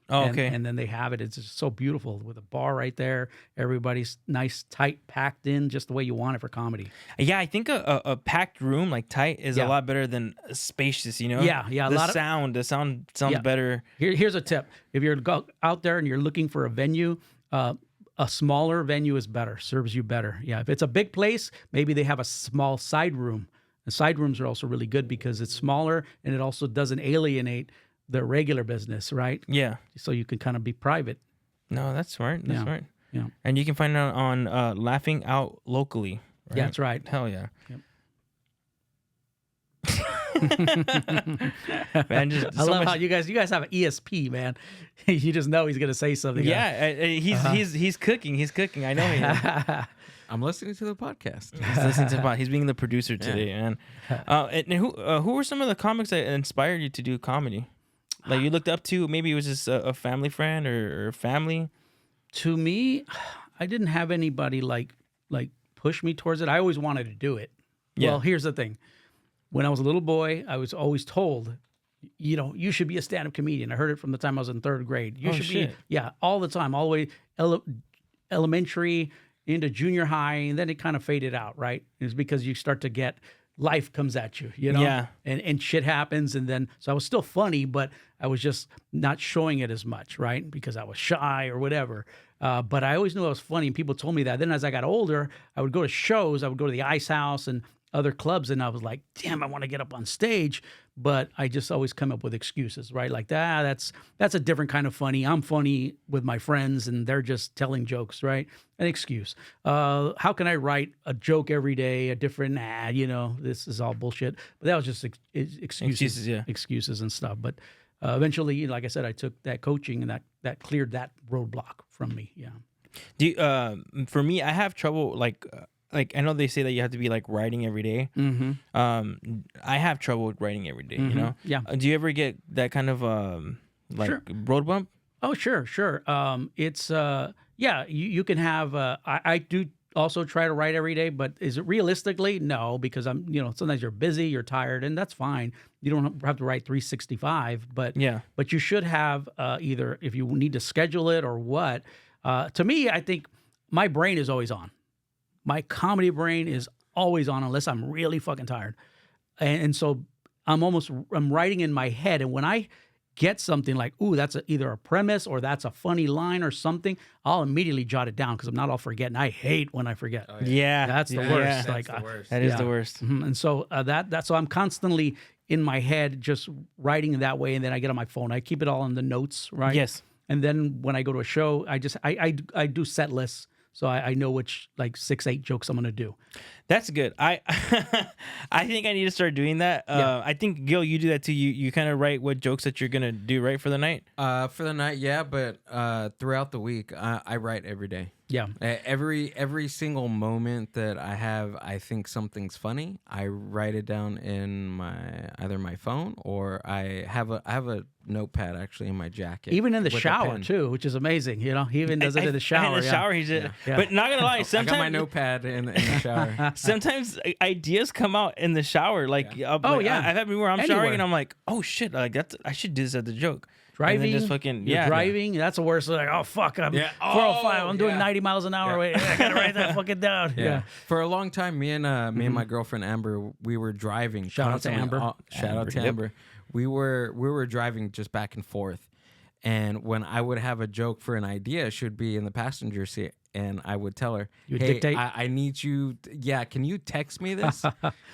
Oh, okay. And then they have it. It's just so beautiful with a bar right there. Everybody's nice, tight, packed in, just the way you want it for comedy. Yeah, I think a packed room like tight is a lot better than spacious. Yeah. The sound sounds better. Here's a tip: if you're out there and you're looking for a venue, a smaller venue is better. Serves you better. Yeah. If it's a big place, maybe they have a small side room. The side rooms are also really good because it's smaller and it also doesn't alienate the regular business, right? Yeah. So you can kind of be private. No, that's smart. That's smart. Yeah. And you can find it on Laughing Out Locally. Right? Yeah, that's right. Hell yeah. Yep. Man, I love how you guys have an ESP, man. You just know he's gonna say something. Yeah, he's cooking. He's cooking. I know he is. I'm listening to the podcast. He's listening to the pod. He's being the producer today, man. And who were some of the comics that inspired you to do comedy? Like you looked up to? Maybe it was just a family friend or family. To me, I didn't have anybody like push me towards it. I always wanted to do it. Yeah. Well, here's the thing. When I was a little boy, I was always told, you should be a stand-up comedian. I heard it from the time I was in third grade. You should be, all the time, all the way elementary into junior high, and then it kind of faded out, right? It's because you start to get life comes at you, Yeah. and shit happens, and then so I was still funny, but I was just not showing it as much, right? Because I was shy or whatever. But I always knew I was funny, and people told me that. Then as I got older, I would go to shows. I would go to the Ice House and other clubs, and I was like, damn, I want to get up on stage, but I just always come up with excuses, right? Like that's a different kind of funny. I'm funny with my friends, and they're just telling jokes, right? An excuse. How can I write a joke every day, a different, this is all bullshit. But that was just excuses and stuff. But eventually, like I said, I took that coaching, and that cleared that roadblock from me. Yeah. Do you, for me, I have trouble like I know they say that you have to be like writing every day. Mm-hmm. I have trouble with writing every day, Yeah. Do you ever get that kind of Sure. road bump? Oh, sure. It's you can have I do also try to write every day, but is it realistically? No, because I'm sometimes you're busy, you're tired, and that's fine. You don't have to write 365, but you should have either if you need to schedule it or what. To me, I think my brain is always on. My comedy brain is always on unless I'm really fucking tired. And so I'm writing in my head. And when I get something like, ooh, that's either a premise or that's a funny line or something, I'll immediately jot it down because I'm not all forgetting. I hate when I forget. Oh, yeah. That's the worst. That's the worst. That is the worst. Mm-hmm. And so so I'm constantly in my head just writing that way. And then I get on my phone. I keep it all in the notes, right? Yes. And then when I go to a show, I do set lists. So I know which 6-8 jokes I'm gonna do. That's good. I think I need to start doing that. I think Gil, you do that too. You kind of write what jokes that you're gonna do right for the night. For the night, yeah, but throughout the week, I write every day. Yeah. Every single moment that I have, I think something's funny. I write it down in either my phone or I have a notepad actually in my jacket. Even in the shower too, which is amazing. He even does it in the shower. In the shower, he did. Yeah. But not gonna lie, sometimes I got my notepad in the shower. Sometimes ideas come out in the shower. Like, I've had me where I'm showering and I'm like, oh shit, like I should do this as a joke. Driving, and then just fucking you're driving. That's the worst. Like, oh fuck, I'm 405. I'm doing 90 miles an hour. Wait, I gotta write that fucking down. Yeah. For a long time, me and my girlfriend Amber, we were driving. Shout out to constantly. Amber. Shout out to Amber. We were driving just back and forth, and when I would have a joke for an idea, she would be in the passenger seat. And I would tell her, You hey, dictate? I need you. Can you text me this?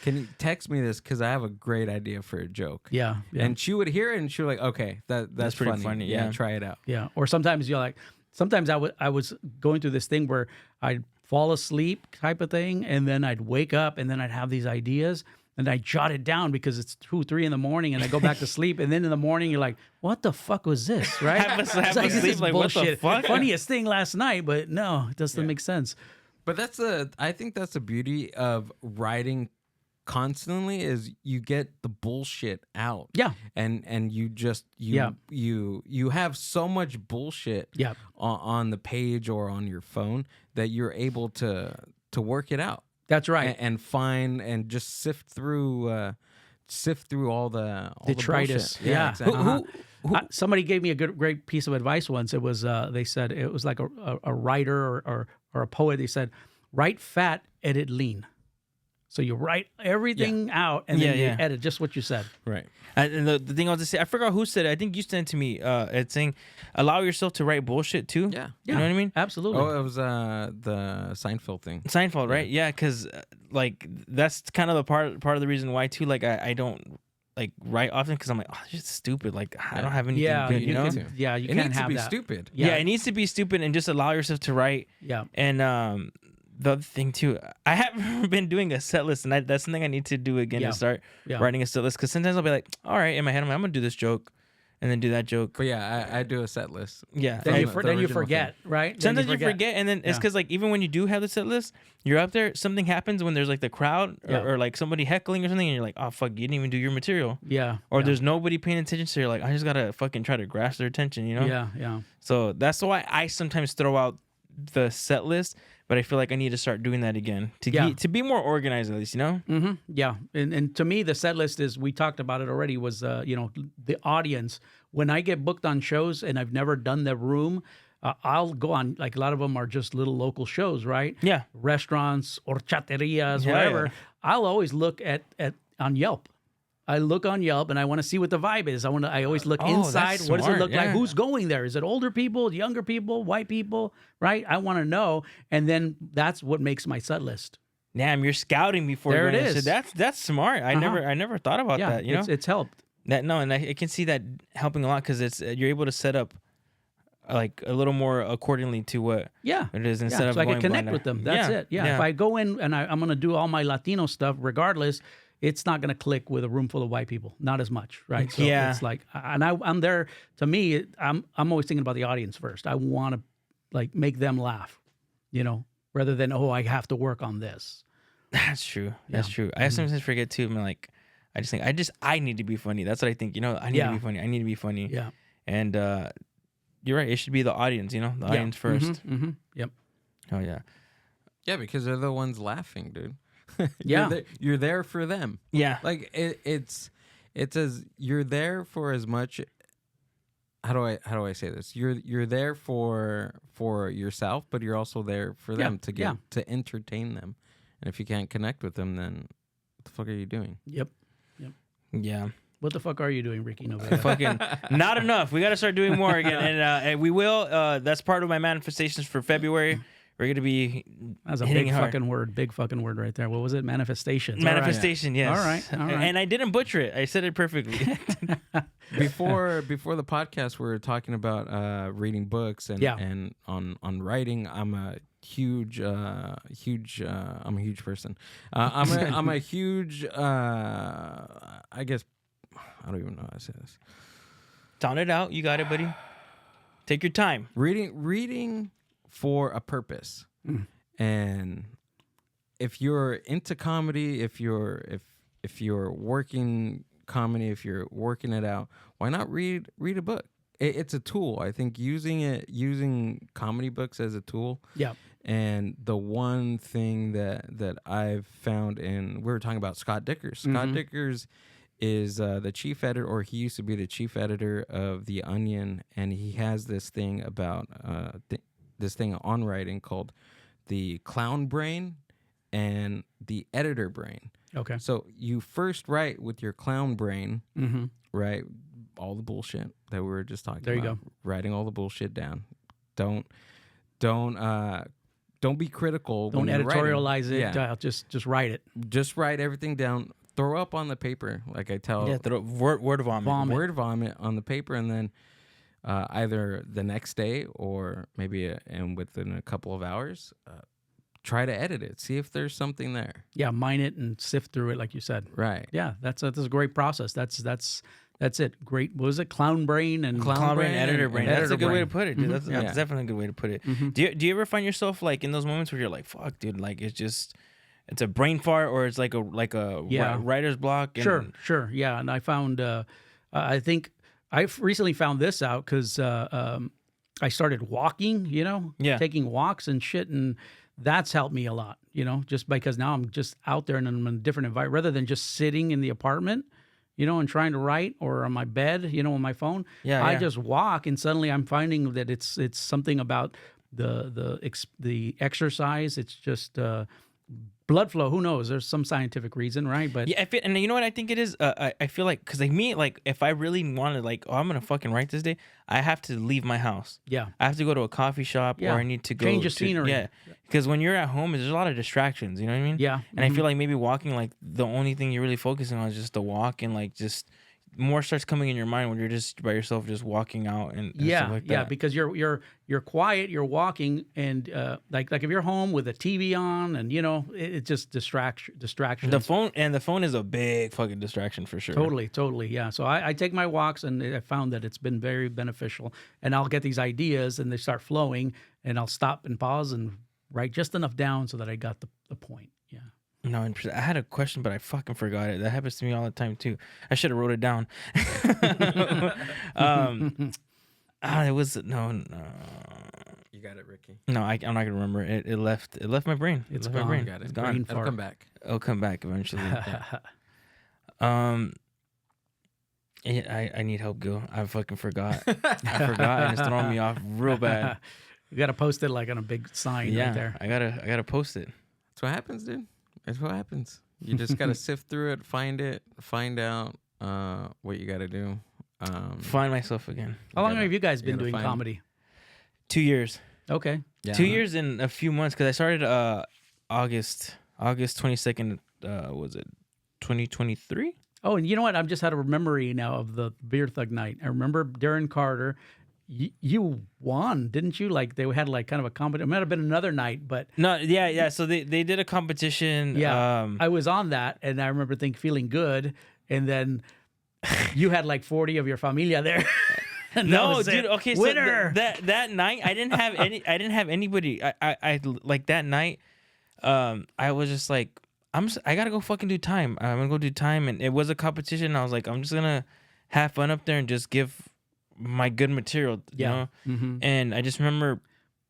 Can you text me this? Because I have a great idea for a joke. Yeah. And she would hear it and she was like, okay, that's pretty funny. funny, yeah. Try it out. Yeah. Or sometimes you're like, sometimes I was going through this thing where I'd fall asleep type of thing, and then I'd wake up, and then I'd have these ideas, and I jot it down because it's 2, 3 in the morning, and I go back to sleep, and then in the morning you're like, what the fuck was this, right? Half It's asleep, this is like, what the bullshit. fuck? Funniest thing last night, but no, it doesn't make sense. But I think that's the beauty of writing constantly is you get the bullshit out. Yeah. And you just you have so much bullshit on the page or on your phone that you're able to work it out. That's right. And find and just sift through all the detritus. bullshit. Yeah. Exactly. Somebody gave me a great piece of advice once. It was they said it was like a writer or a poet. They said, write fat, edit lean. So you write everything out and then you edit just what you said. Right. And the thing I was to say, I forgot who said it. I think you sent it to me. It's saying, allow yourself to write bullshit too. Yeah. You know what I mean? Absolutely. Oh, it was the Seinfeld thing. Seinfeld, right? Yeah, because like that's kind of the part of the reason why too. Like I don't like write often because I'm like, oh, it's just stupid. Like I don't have anything good, you know? you It can't needs have to be that. stupid. Yeah, it needs to be stupid and just allow yourself to write. Yeah. And the other thing too, I haven't been doing a set list, and that's something I need to do again to start writing a set list. Because sometimes I'll be like, all right, in my head, I'm gonna do this joke, and then do that joke. But yeah, I do a set list. Yeah, Then, From you the forget, right? Then sometimes you forget, and then it's because like even when you do have the set list, you're up there. Something happens when there's like the crowd or like somebody heckling or something, and you're like, oh fuck, you didn't even do your material. Yeah. Or there's nobody paying attention, so you're like, I just gotta fucking try to grasp their attention, you know? Yeah. So that's why I sometimes throw out the set list, but I feel like I need to start doing that again to be more organized, at least, you know? Mm-hmm. Yeah. And to me, the set list is, we talked about it already, was, the audience. When I get booked on shows and I've never done the room, I'll go on, like a lot of them are just little local shows, right? Yeah. Restaurants, horchaterias, whatever. Yeah. I'll always look at on Yelp. I look on Yelp and I want to see what the vibe is. I always look inside. that's What does it smart, look like? yeah. Who's going there? Is it older people, younger people, white people? Right? I want to know, and then that's what makes my set list. Damn, you're scouting before. There you it go. is. So that's smart. I never thought about Yeah, that. You know, it's helped. and I can see that helping a lot because it's you're able to set up like a little more accordingly to what it is instead of so I going can connect blind. with them. That's it. Yeah. If I go in and I'm going to do all my Latino stuff, regardless, it's not going to click with a room full of white people. Not as much, right? So it's like, and I'm there. To me, I'm always thinking about the audience first. I want to like make them laugh, rather than I have to work on this. That's true. That's true. I sometimes forget too. I'm like, I just think I need to be funny. That's what I think. I need to be funny. I need to be funny. Yeah. And you're right. It should be the audience. The audience first. Yep. Oh yeah. Yeah, because they're the ones laughing, dude. Yeah. You're there for them. Yeah. Like it's as you're there for as much. How do I say this? You're there for yourself, but you're also there for them to entertain them. And if you can't connect with them, then what the fuck are you doing? Yep. Yeah. What the fuck are you doing, Ricky Novella? Fucking not enough. We got to start doing more again, and we will. That's part of my manifestations for February. We're gonna be. That's a hitting big hard. fucking word right there. What was it? Manifestations. Manifestation. Yes. All right. And I didn't butcher it. I said it perfectly. Before the podcast, we were talking about reading books and on writing. I'm a huge person. I'm a huge. I guess I don't even know how to say this. Sound it out. You got it, buddy. Take your time. Reading for a purpose. And if you're into comedy, if you're working comedy, if you're working it out, why not read a book? It's a tool. I think using comedy books as a tool. Yeah. And the one thing that I've found we were talking about Scott Dikkers. Scott Dikkers is the chief editor, or he used to be the chief editor of The Onion, and he has this thing about this thing on writing called the clown brain and the editor brain. Okay. So you first write with your clown brain, Mm-hmm. right? All the bullshit that we were just talking There you about. go. Writing all the bullshit down. Don't be critical. Don't when you're writing. editorialize it. Yeah. Just write it. Just write everything down. Throw up on the paper, like I tell. Yeah, word vomit. Word vomit on the paper, and then either the next day or maybe and within a couple of hours, try to edit it. See if there's something there. Yeah, mine it and sift through it, like you said. Right. Yeah, that's a great process. That's it. Great. What was it? Clown brain and Clown brain, editor brain. That's a good way to put it, dude. Mhm. That's Yeah. definitely a good way to put it. Do you ever find yourself like in those moments where you're like, "Fuck, dude," like it's a brain fart, or it's like a Yeah. writer's block? And Sure. Yeah, and I found. I think I've recently found this out because I started walking. Yeah. Taking walks and shit, and that's helped me a lot. Just because now I'm just out there and I'm in a different environment rather than just sitting in the apartment. And trying to write, or on my bed, on my phone. Yeah, I yeah. just walk, and suddenly I'm finding that it's something about the exercise. It's just blood flow. Who knows? There's some scientific reason, right? But Yeah, and you know what I think it is? I feel like, because like me, like if I really wanted, like, I'm gonna fucking write this day, I have to leave my house. yeah, I have to go to a coffee shop, Yeah. or I need to go Change of to, scenery. Yeah, because when you're at home, there's a lot of distractions. You know what I mean? yeah. And I feel like maybe walking, like the only thing you're really focusing on is just the walk, and like just more starts coming in your mind when you're just by yourself, just walking out and stuff like that. because you're quiet, you're walking, and like if you're home with a TV on, and it's just distractions. The phone is a big fucking distraction for sure. Totally, yeah. So I take my walks, and I found that it's been very beneficial. And I'll get these ideas, and they start flowing, and I'll stop and pause and write just enough down so that I got the point. Yeah. No, I had a question, but I fucking forgot it. That happens to me all the time too. I should have wrote it down. It was no. You got it, Ricky. No, I'm not gonna remember it. It left my brain. It's left gone. my brain. Got it. It's gone. Brain It'll fart. come back. It'll come back eventually. I need help, Gil. I fucking forgot. I forgot, and it's throwing me off real bad. You got to post it like on a big sign Yeah, right there. I gotta post it. That's what happens, dude. That's what happens. You just gotta sift through it, find out what you gotta do. Find myself again. How long gotta- have you guys you been gotta doing find- comedy? 2 years. Okay. Yeah. 2 years and a few months, because I started August 22nd. Was it 2023? Oh, and you know what? I've just had a memory now of the Beer Thug night. I remember Darren Carter. You won, didn't you? Like they had like kind of a competition. It might have been another night, but No, yeah. So they did a competition. yeah, I was on that, and I remember feeling good. And then you had like 40 of your familia there. And that No, was dude. it. Okay, so Winner. that night I didn't have any. I didn't have anybody. I like that night. I was just like, I gotta go fucking do time. I'm gonna go do time, and it was a competition. I was like, I'm just gonna have fun up there and just give my good material. You know? Mm-hmm. And I just remember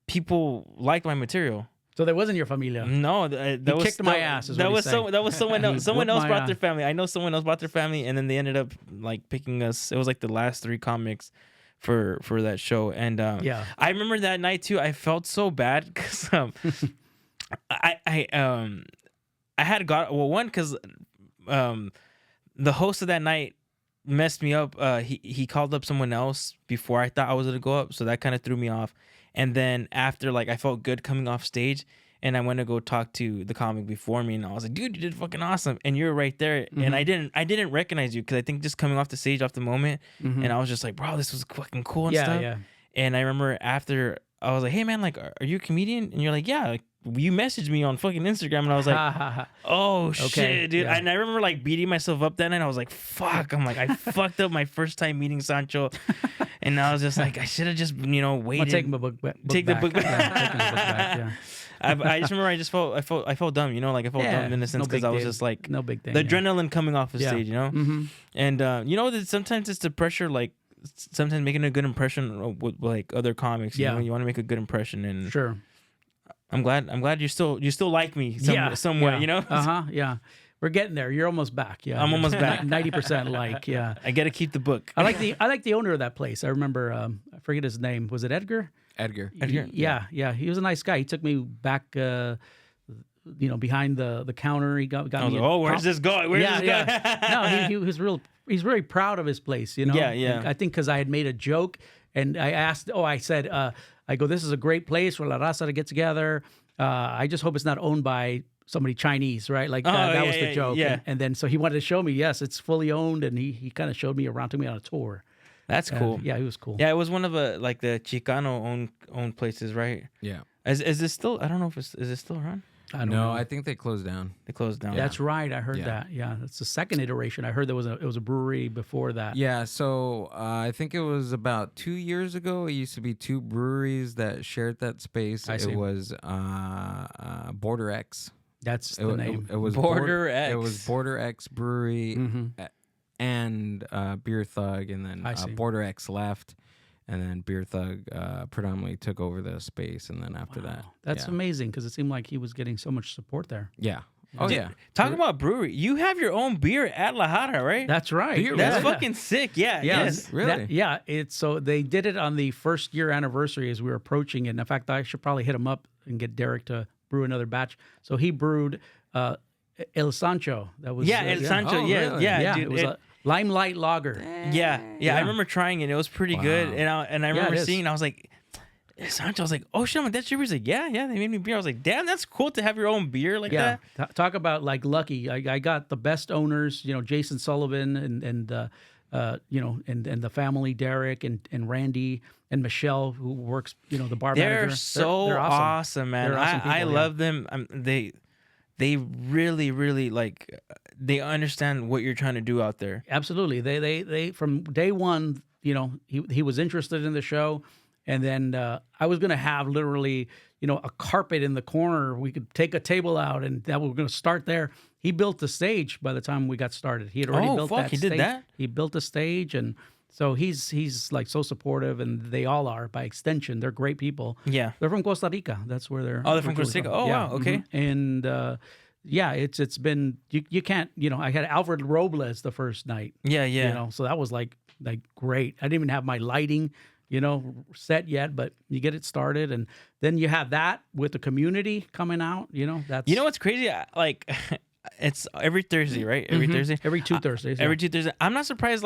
people liked my material. So that wasn't your familia. No, that He was kicked my ass, is that what was he's saying. that was someone He else. Someone whooped else my brought ass. their family. I know someone else brought their family, and then they ended up like picking us. It was like the last 3 comics for that show, and Yeah. I remember that night too. I felt so bad because I had got one because the host of that night messed me up. He called up someone else before I thought I was gonna go up, so that kind of threw me off. And then after, like, I felt good coming off stage, and I went to go talk to the comic before me, and I was like, "Dude, you did fucking awesome!" And you're right there, and I didn't recognize you because I think just coming off the stage, off the moment, and I was just like, "Bro, this was fucking cool and stuff." Yeah. And I remember after I was like, "Hey man, like, are you a comedian?" And you're like, "Yeah." Like, you messaged me on fucking Instagram, and I was like, "Oh shit, dude!" yeah. And I remember like beating myself up that night. I was like, "Fuck!" I'm like, I fucked up my first time meeting Sancho, and I was just like, I should have just waited. I'll take my book back. Take the book back. Yeah, taking the book back, yeah. I just remember I felt dumb, like I felt Yeah, dumb in a sense no because big I was deal. just like No big thing. the yeah. adrenaline coming off the Yeah. stage, Mm-hmm. and that sometimes it's the pressure, like sometimes making a good impression with like other comics. Yeah. You want to make a good impression, and Sure. I'm glad you still like me somewhat, Yeah. you know. Yeah. We're getting there. You're almost back. Yeah, I'm almost back. 90% like. Yeah. I got to keep the book. I like the owner of that place. I remember. I forget his name. Was it Edgar? Edgar. Yeah. He was a nice guy. He took me back. Behind the counter. He got I was me. like, where's this going? Where's this going? No, he was real. He's very proud of his place. Yeah. And I think because I had made a joke, and I said, I go, this is a great place for La Raza to get together. I just hope it's not owned by somebody Chinese, right? Like that was the joke. Yeah. And then so he wanted to show me, yes, it's fully owned, and he kind of showed me around, took me on a tour. That's cool. Yeah, he was cool. Yeah, it was one of the Chicano owned places, right? Yeah. Is this still? I don't know if is it still around? I don't know. I think they closed down. They closed down. That's right. I heard that. Yeah, that's the second iteration. I heard it was a brewery before that. Yeah, so I think it was about 2 years ago. It used to be two breweries that shared that space. I see. It was Border X. That's the name. It was Border X. It was Border X Brewery and Beer Thug, and then I see. Border X left, and then Beer Thug predominantly took over the space, and then after that, That's amazing because it seemed like he was getting so much support there. yeah. Oh Dude, yeah. Talking about brewery, you have your own beer at La Jara, right? That's right. Beer, That's really? fucking sick. Yeah. Yeah, Yes. Really? It's so they did it on the first year anniversary as we were approaching it. And in fact, I should probably hit him up and get Derek to brew another batch. So he brewed El Sancho. That was El Sancho. Oh, yeah. really? Yeah. It Dude, was a Limelight Lager. yeah. I remember trying it. It was pretty good. And I remember it is. seeing. I was like, Sancho. I was like, oh shit, I'm like, that's your beer. He's like, yeah. They made me beer. I was like, damn, that's cool to have your own beer like that. Talk about like lucky. I got the best owners. Jason Sullivan and the family, Derek and Randy and Michelle, who works, the bar They're manager. so They're awesome, man. They're awesome people, I love them. They really, really they understand what you're trying to do out there. Absolutely. They from day one, he was interested in the show. And then I was going to have literally, a carpet in the corner. We could take a table out, and that we were going to start there. He built the stage by the time we got started. He had already built that he stage. did that? He built the stage, and so he's like so supportive, and they all are by extension. They're great people. Yeah. They're from Costa Rica. That's where they're. Oh, they're from Costa Rica. Oh, wow. Okay. And it's been you can't I had Alfred Robles the first night. Yeah. So that was like great. I didn't even have my lighting set yet, but you get it started, and then you have that with the community coming out. That's what's crazy? Like, it's every Thursday, right? Every Thursday, every 2 Thursdays. every 2 Thursdays. I'm not surprised.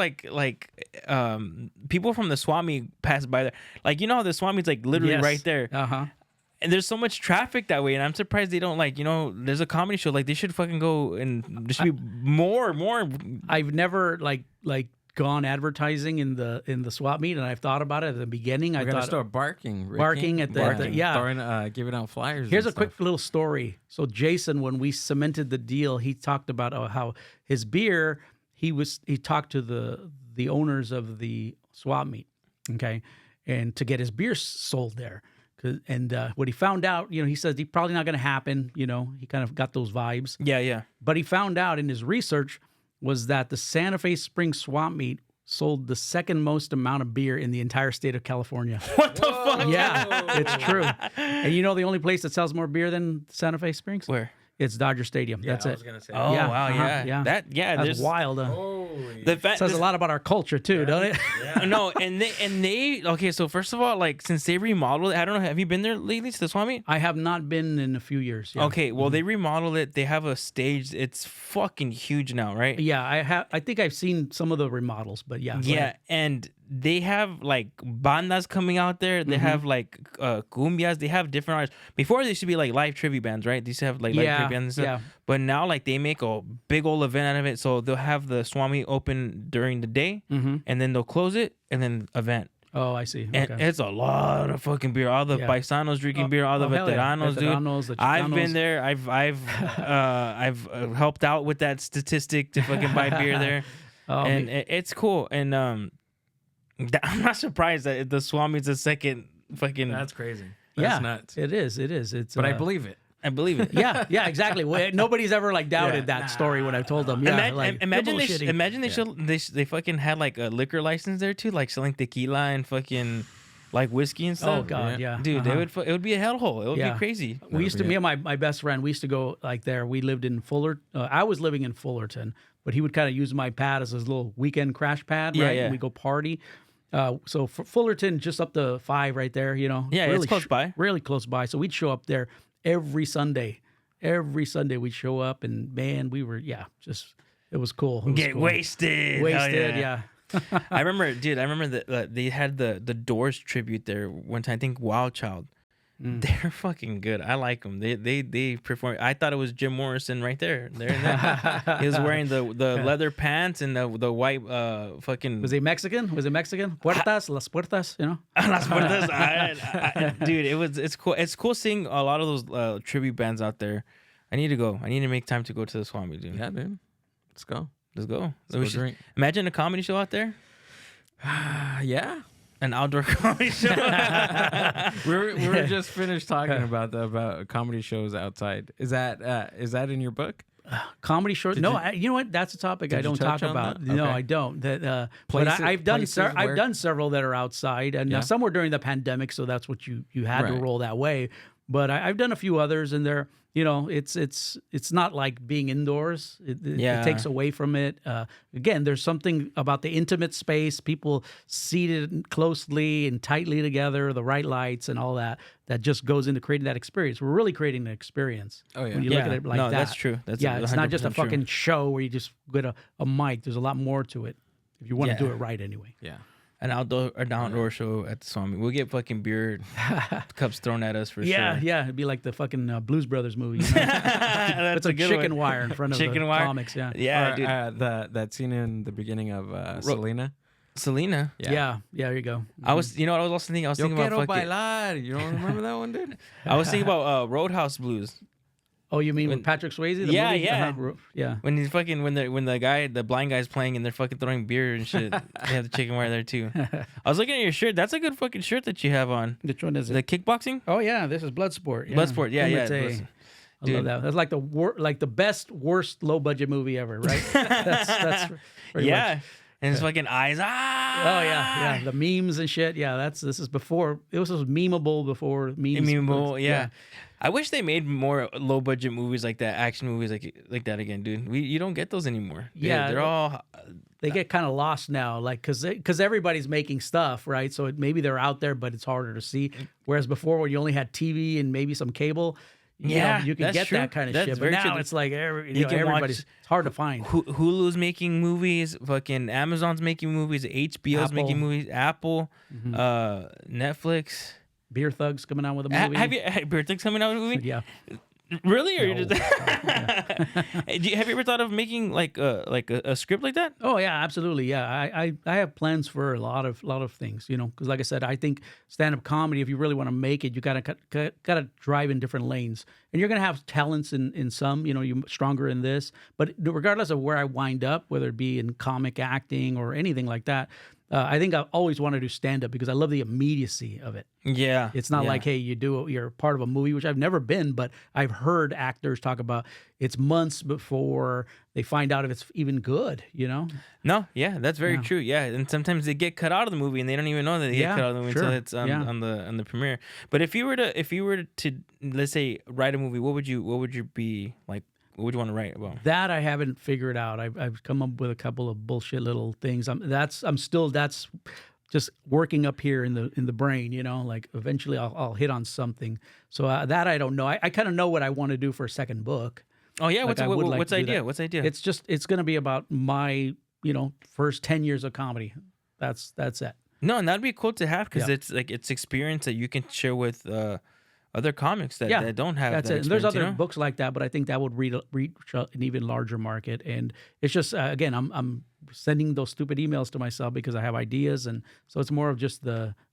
People from the swap meet pass by there. Like, how the swap meet's like literally right there. And there's so much traffic that way, and I'm surprised they don't there's a comedy show. Like, they should fucking go, and there should be more. I've never gone advertising in the swap meet, and I've thought about it at the beginning. I We're gonna thought start barking, Ricky. barking at the throwing, giving out flyers. Here's and a quick stuff. little story. So Jason, when we cemented the deal, he talked about how his beer. He talked to the owners of the swap meet, okay, and to get his beer sold there. And what he found out, he says he's probably not going to happen. He kind of got those vibes. Yeah. But he found out in his research was that the Santa Fe Springs swap meet sold the second most amount of beer in the entire state of California. What the fuck? Yeah, it's true. And the only place that sells more beer than Santa Fe Springs? Where? It's Dodger Stadium. That's I it. was gonna say. Oh Yeah, wow, yeah. That's there's wild. the fact Says a lot about our culture too, don't it? No, and they okay. So first of all, since they remodeled it, I don't know. Have you been there lately to the swap meet? I have not been in a few years. Yeah. Okay, well they remodeled it. They have a stage. It's fucking huge now, right? Yeah, I think I've seen some of the remodels, but yeah. go Yeah, ahead. and they have bandas coming out there. They have cumbias. They have different artists. Before they used to be live trivia bands, right? They used to have live trivia bands and stuff. yeah. But now they make a big old event out of it. So they'll have the Swami open during the day, and then they'll close it, and then event. Oh, I see. And Okay. it's a lot of fucking beer. All the Yeah. paisanos drinking beer. All the hell yeah. veteranos, dude. Veteranos, the I've been Chicanos. there. I've helped out with that statistic to fucking buy beer there, and it's cool. And I'm not surprised that the Swami's the second fucking. That's crazy. That's nuts. It is. It's. But I believe it. I believe it. Yeah, exactly. Well, nobody's ever doubted that story when I've told them. Yeah, Imagine you're bullshitting. they fucking had a liquor license there too, selling tequila and fucking like whiskey and stuff. Oh God, yeah, Dude, they would. It would be a hellhole. It would Yeah. be crazy. We used to, me and my best friend, we used to go like there. We lived in I was living in Fullerton, but he would kind of use my pad as his little weekend crash pad, Yeah, right? yeah. And we go party. So for Fullerton, just up the 5 right there, you know. Yeah, it's close by. Really close by. So we'd show up there every Sunday. Every Sunday we'd show up, and man, we were it was cool. It was Get cool. wasted. Hell Wasted, yeah. I remember that they had the Doors tribute there one time. I think Wild Child. They're fucking good. I like them. They perform. I thought it was Jim Morrison right there. He was wearing the leather pants and the white fucking. Was he Mexican? Puertas, las puertas, you know. Las Puertas. Dude, it's cool. It's cool seeing a lot of those tribute bands out there. I need to go. I need to make time to go to the Swami, dude. Yeah, dude. Let's go. Let's go. Let's go drink. Imagine a comedy show out there. Yeah. An outdoor comedy show. we were just finished talking about comedy shows outside. Is that in your book? Comedy short. No, you know what? That's a topic I you don't touch talk on about. that? No, Okay. I don't. But Places- I've done places I've where- done several that are outside, and Yeah. some were during the pandemic, so that's what you had to Right. roll that way. But I've done a few others, and they're it's not like being indoors. Yeah. It takes away from it. Again, there's something about the intimate space, people seated closely and tightly together, the right lights and all that just goes into creating that experience. We're really creating an experience. Oh, yeah. When you Yeah. look at it like No, that. that's true. That's it's not just a 100% true. fucking show where you just get a mic. There's a lot more to it if you want to Yeah. do it right anyway. Yeah. An outdoor show at the Swami. We'll get fucking beer cups thrown at us for Yeah, sure. yeah. It'd be like the fucking Blues Brothers movie. You know? That's It's a good chicken one. wire in front of Chicken the wire? comics. Yeah. Yeah, Or, dude. that scene in the beginning of Selena. Selena. Yeah. There you go. I was, you know what I was also thinking? I was Yo thinking about quiero fucking. bailar. You don't remember that one, dude? I was thinking about Roadhouse Blues. Oh, you mean with Patrick Swayze? The Yeah, movie? yeah. Yeah. When he's fucking when the blind guy's playing and they're fucking throwing beer and shit. They have the chicken wire there too. I was looking at your shirt. That's a good fucking shirt that you have on. Which one is it? The kickboxing. Oh yeah, this is Bloodsport. Yeah. Bloodsport. Yeah, yeah. Kumite. I Dude. love that. That's like the best worst low budget movie ever, right? that's pretty Yeah. much. And his fucking eyes. Ah. Oh yeah. The memes and shit. Yeah, this is before it was memeable before memes. Memeable, yeah. I wish they made more low budget movies like that, action movies like that again, dude. You don't get those anymore. Yeah. They're all. They get kind of lost now, like because everybody's making stuff, right? So maybe they're out there, but it's harder to see. Whereas before, when you only had TV and maybe some cable, you could that's get true. that kind of That's shit. But very now true. it's like You can everybody's. watch- It's hard to find. Hulu's making movies, fucking Amazon's making movies, HBO's Apple. making movies, Apple, Netflix. Beer Thugs coming out with a movie. Have you Beer Thug's coming out with a movie? Yeah. Really? Or No. you just Hey, have you ever thought of making like a script like that? Oh yeah, absolutely. Yeah, I have plans for a lot of things. You know, because like I said, I think stand up comedy. If you really want to make it, you gotta drive in different lanes, and you're gonna have talents in some. You know, you're stronger in this, but regardless of where I wind up, whether it be in comic acting or anything like that. I think I always want to do stand up because I love the immediacy of it. Yeah. It's not yeah. like, hey, you're part of a movie, which I've never been, but I've heard actors talk about it's months before they find out if it's even good, you know? No, yeah, that's very Yeah. true. Yeah, and sometimes they get cut out of the movie and they don't even know that they Yeah, get cut out of the movie sure. until it's Yeah. on the premiere. But if you were to let's say write a movie, what would you be like? What would you want to write about? That I haven't figured out. I've come up with a couple of bullshit little things. That's just working up here in the brain, you know. Like eventually I'll hit on something. So that I don't know. I kind of know what I want to do for a second book. Oh yeah, Like, I would like what's to do idea? that. What's idea? It's going to be about my first 10 years of comedy. That's it. No, and that'd be cool to have because Yeah. it's experience that you can share with other comics that don't have That's that it. And there's experience, other you know? books like that, but I think that would reach an even larger market. And it's just again, I'm sending those stupid emails to myself because I have ideas, and so it's more of just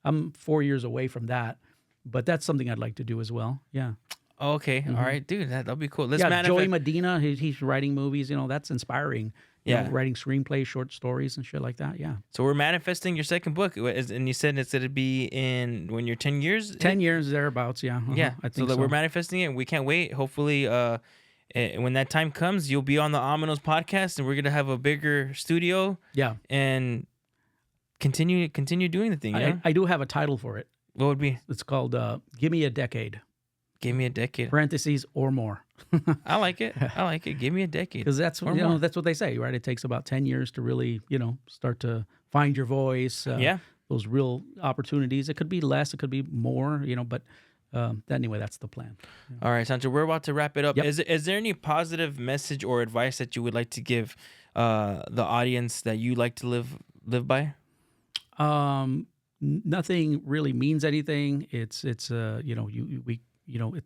I'm 4 years away from that, but that's something I'd like to do as well. Yeah, Oh, okay, all right, dude, that'll be cool. Let's yeah. Joey manifest. Medina, he's writing movies. You know, that's inspiring. You know, Yeah. writing screenplays, short stories, and shit like that. Yeah, So we're manifesting your second book, and you said it's gonna be in when you're 10 years. 10 years thereabouts. Yeah, Yeah, I think so that we're manifesting it. We can't wait. Hopefully, when that time comes, you'll be on the Amonos podcast, and we're gonna have a bigger studio Yeah. and continue doing the thing. Yeah. I do have a title for it. What would be? It's called "Give Me a Decade." Give me a decade. Parentheses or more. I like it. I like it. Give me a decade. Because that's Or you know more. that's what they say, right? It takes about 10 years to really start to find your voice. Yeah. Those real opportunities. It could be less. It could be more. But anyway, that's the plan. All right, Sancho, we're about to wrap it up. Yep. Is there any positive message or advice that you would like to give the audience that you like to live by? Nothing really means anything. It's it's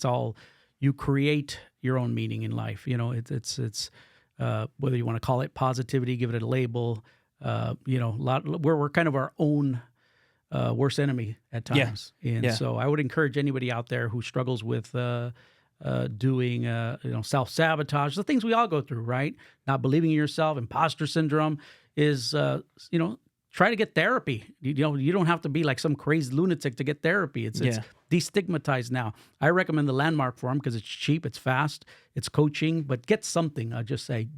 all you create your own meaning in life. It's whether you want to call it positivity, give it a label. We're kind of our own worst enemy at times. And so I would encourage anybody out there who struggles with doing self-sabotage, the things we all go through, right? Not believing in yourself, imposter syndrome is try to get therapy. You don't have to be like some crazy lunatic to get therapy. It's destigmatized now. I recommend the Landmark Forum because it's cheap, it's fast, it's coaching, but get something. I just say,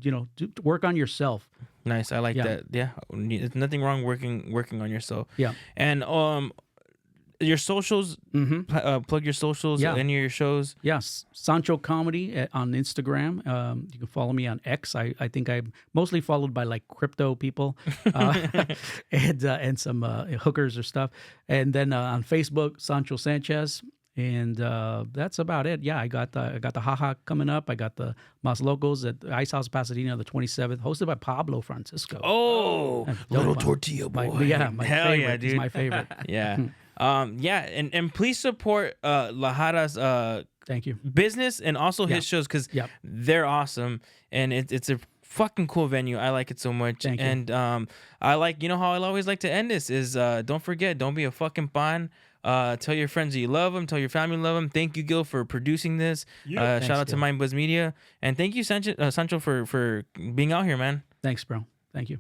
work on yourself. Nice. I like that. Yeah. There's nothing wrong working on yourself. Yeah. And your socials, plug your socials, any of your shows. Yes, Sancho Comedy on Instagram. You can follow me on X. I think I'm mostly followed by like crypto people and some hookers or stuff. And then on Facebook, Sancho Sanchez. And that's about it. Yeah, I got the Haha coming up. I got the Mas Locos at Ice House Pasadena the 27th, hosted by Pablo Francisco. Oh, little tortilla boy. My Hell favorite. yeah, dude. He's my favorite. Yeah. And please support La Jara's Thank you. business and also his shows because they're awesome and it's a fucking cool venue. I like it so much. Thank you. And I like, how I always like to end this is don't forget, don't be a fucking pan. Tell your friends that you love them. Tell your family you love them. Thank you, Gil, for producing this. Shout out to Mind Buzz Media. And thank you, Sancho, for being out here, man. Thanks, bro. Thank you.